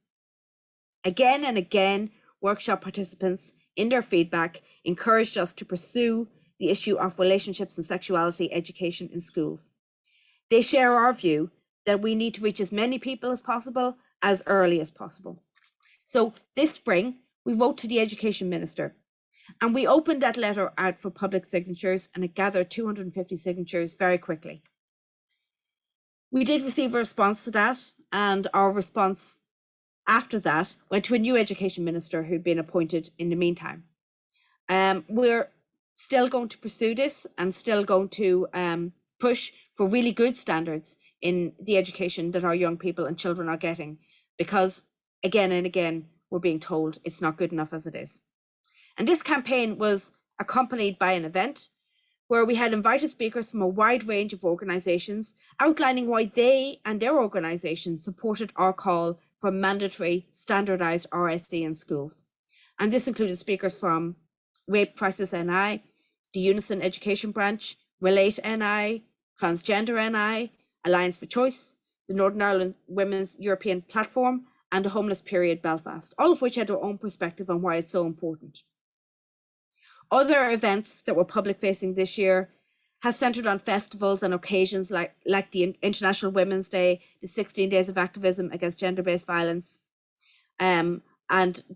Again and again, workshop participants in their feedback encouraged us to pursue the issue of relationships and sexuality education in schools. They share our view that we need to reach as many people as possible, as early as possible. So this spring, we wrote to the Education Minister, and we opened that letter out for public signatures, and it gathered 250 signatures very quickly. We did receive a response to that, and our response after that went to a new Education Minister who'd been appointed in the meantime. We're still going to pursue this and still going to push for really good standards in the education that our young people and children are getting, because again and again, we're being told it's not good enough as it is. And this campaign was accompanied by an event where we had invited speakers from a wide range of organisations outlining why they and their organisation supported our call for mandatory standardised RSD in schools. And this included speakers from Rape Crisis NI, the Unison Education Branch, Relate NI, Transgender NI, Alliance for Choice, the Northern Ireland Women's European Platform, and the Homeless Period Belfast, all of which had their own perspective on why it's so important. Other events that were public facing this year have centred on festivals and occasions like the International Women's Day, the 16 Days of Activism Against Gender-Based Violence, and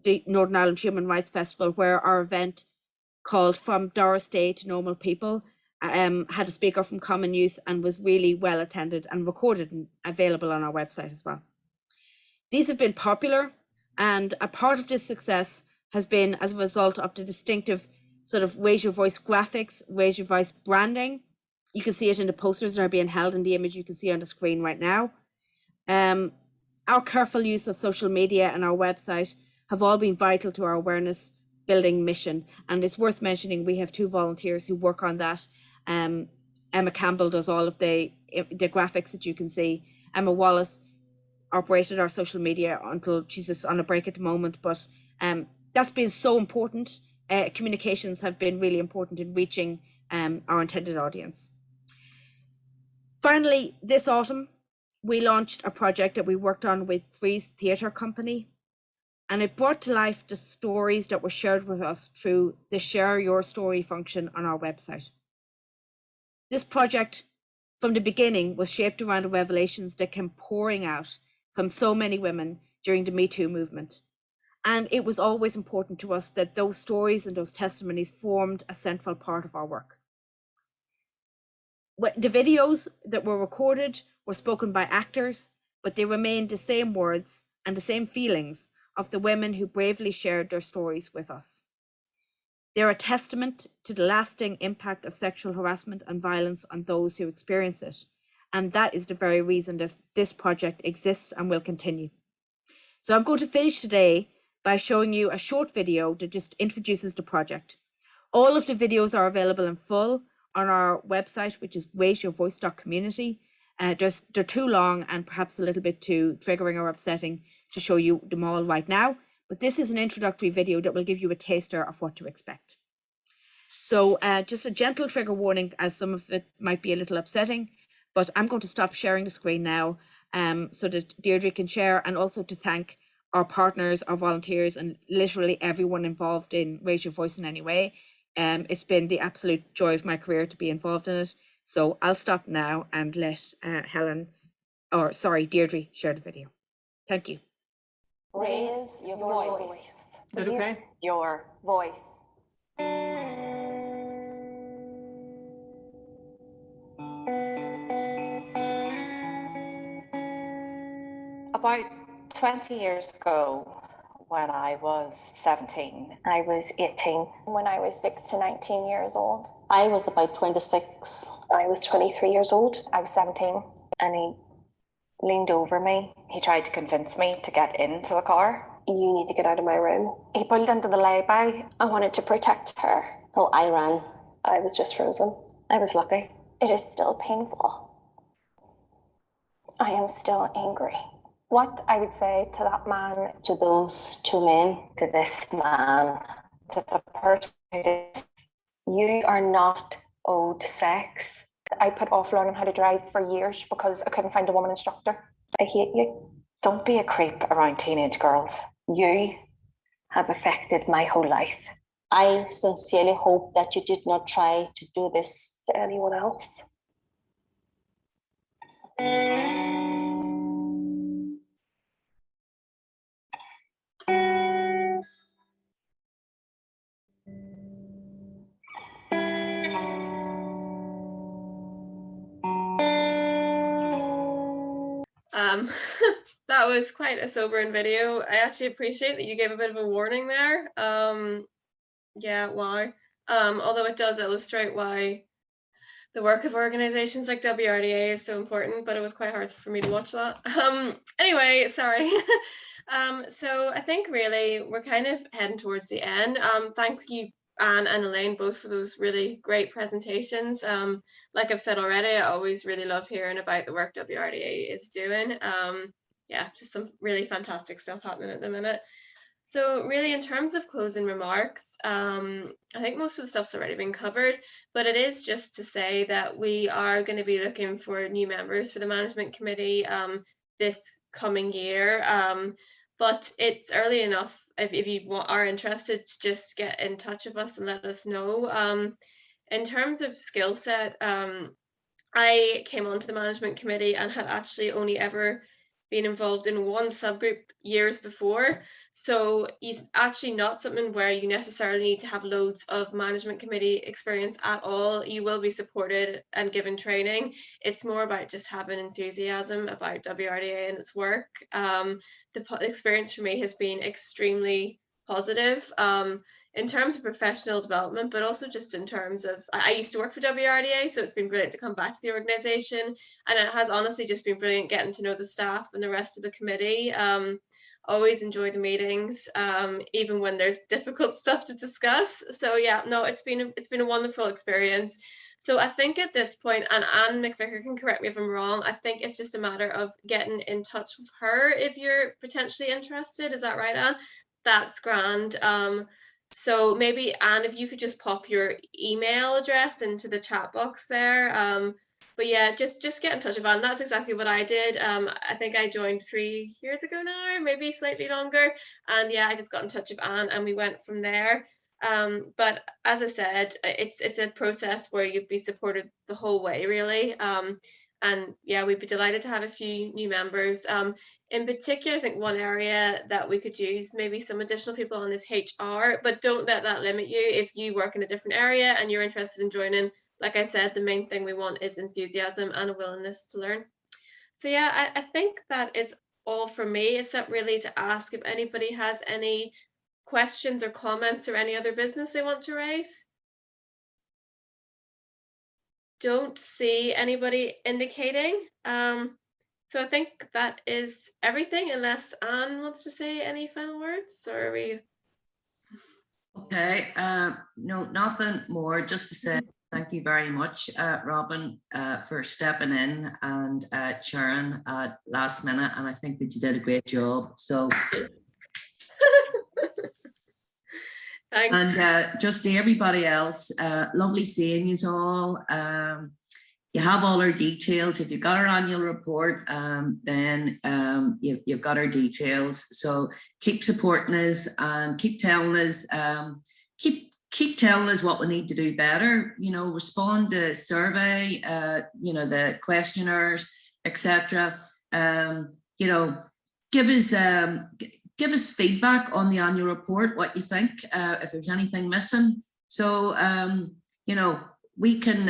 the Northern Ireland Human Rights Festival, where our event called From Doris Day to Normal People had a speaker from Common Youth and was really well attended and recorded and available on our website as well. These have been popular, and a part of this success has been as a result of the distinctive sort of Raise Your Voice graphics, Raise Your Voice branding. You can see it in the posters that are being held in the image you can see on the screen right now. Our careful use of social media and our website have all been vital to our awareness building mission. And it's worth mentioning we have 2 volunteers who work on that. Emma Campbell does all of the graphics that you can see. Emma Wallace operated our social media until she's just on a break at the moment, but that's been so important. Communications have been really important in reaching our intended audience. Finally, this autumn, we launched a project that we worked on with Freeze Theatre Company, and it brought to life the stories that were shared with us through the Share Your Story function on our website. This project, from the beginning, was shaped around the revelations that came pouring out from so many women during the Me Too movement. And it was always important to us that those stories and those testimonies formed a central part of our work. The videos that were recorded were spoken by actors, but they remained the same words and the same feelings of the women who bravely shared their stories with us. They're a testament to the lasting impact of sexual harassment and violence on those who experience it. And that is the very reason this project exists and will continue. So I'm going to finish today by showing you a short video that just introduces the project. All of the videos are available in full on our website, which is raiseyourvoice.community. They're too long and perhaps a little bit too triggering or upsetting to show you them all right now. But this is an introductory video that will give you a taster of what to expect. So just a gentle trigger warning, as some of it might be a little upsetting, but I'm going to stop sharing the screen now so that Deirdre can share, and also to thank our partners, our volunteers, and literally everyone involved in Raise Your Voice in any way. It's been the absolute joy of my career to be involved in it. So I'll stop now and let Deirdre share the video. Thank you. Raise your voice. Is that okay? Your voice. About 20 years ago, when I was 17, I was 18. When I was 6 to 19 years old. I was about 26. I was 23 years old. I was 17. And he leaned over me. He tried to convince me to get into the car. You need to get out of my room. He pulled into the lay-by. I wanted to protect her. So I ran. I was just frozen. I was lucky. It is still painful. I am still angry. What I would say to that man, To those two men, to this man, to the person who did, you are not owed sex. I put off learning how to drive for years because I couldn't find a woman instructor. I hate you. Don't be a creep around teenage girls. You have affected my whole life. I sincerely hope that you did not try to do this To anyone else. That was quite a sobering video. I actually appreciate that you gave a bit of a warning there. Yeah, why? Although it does illustrate why the work of organizations like WRDA is so important, but it was quite hard for me to watch that. Anyway, sorry. So I think really we're kind of heading towards the end. Thank you, Anne and Elaine, both for those really great presentations. Like I've said already, I always really love hearing about the work WRDA is doing. Yeah, just some really fantastic stuff happening at the minute. So really, in terms of closing remarks, I think most of the stuff's already been covered, but it is just to say that we are going to be looking for new members for the management committee this coming year. But it's early enough if you are interested to just get in touch with us and let us know. In terms of skill set, I came onto the management committee and had actually only ever been involved in one subgroup years before. So it's actually not something where you necessarily need to have loads of management committee experience at all. You will be supported and given training. It's more about just having enthusiasm about WRDA and its work. The experience for me has been extremely positive. In terms of professional development, but also just in terms of, I used to work for WRDA, so it's been brilliant to come back to the organisation, and it has honestly just been brilliant getting to know the staff and the rest of the committee. Always enjoy the meetings, even when there's difficult stuff to discuss. So yeah, no, it's been a wonderful experience. So I think at this point, and Anne McVicker can correct me if I'm wrong, I think it's just a matter of getting in touch with her if you're potentially interested. Is that right, Anne? That's grand. So maybe, Anne, if you could just pop your email address into the chat box there. But yeah, just get in touch with Anne. That's exactly what I did. I think I joined 3 years ago now, maybe slightly longer. And yeah, I just got in touch with Anne and we went from there. But as I said, it's a process where you'd be supported the whole way, really. And yeah, we'd be delighted to have a few new members. In particular, I think one area that we could use maybe some additional people on is HR, but don't let that limit you. If you work in a different area and you're interested in joining, like I said, the main thing we want is enthusiasm and a willingness to learn. So yeah, I think that is all for me, except really to ask if anybody has any questions or comments or any other business they want to raise. Don't see anybody indicating. So I think that is everything, unless Anne wants to say any final words, or are we? Okay, no, nothing more, just to say Thank you very much, Robin, for stepping in and chairing at last minute. And I think that you did a great job. So, Thanks. and just to everybody else, lovely seeing you all. You have all our details. If you've got our annual report, then you've got our details. So keep supporting us and keep telling us, keep telling us what we need to do better. You know, respond to survey, you know, the questionnaires, etc. You know, give us feedback on the annual report, what you think, if there's anything missing. So you know, we can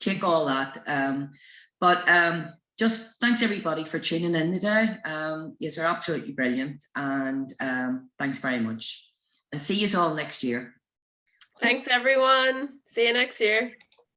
take all that. But just thanks everybody for tuning in today. Yes, are absolutely brilliant, and thanks very much. And see you all next year. Thanks, everyone. See you next year.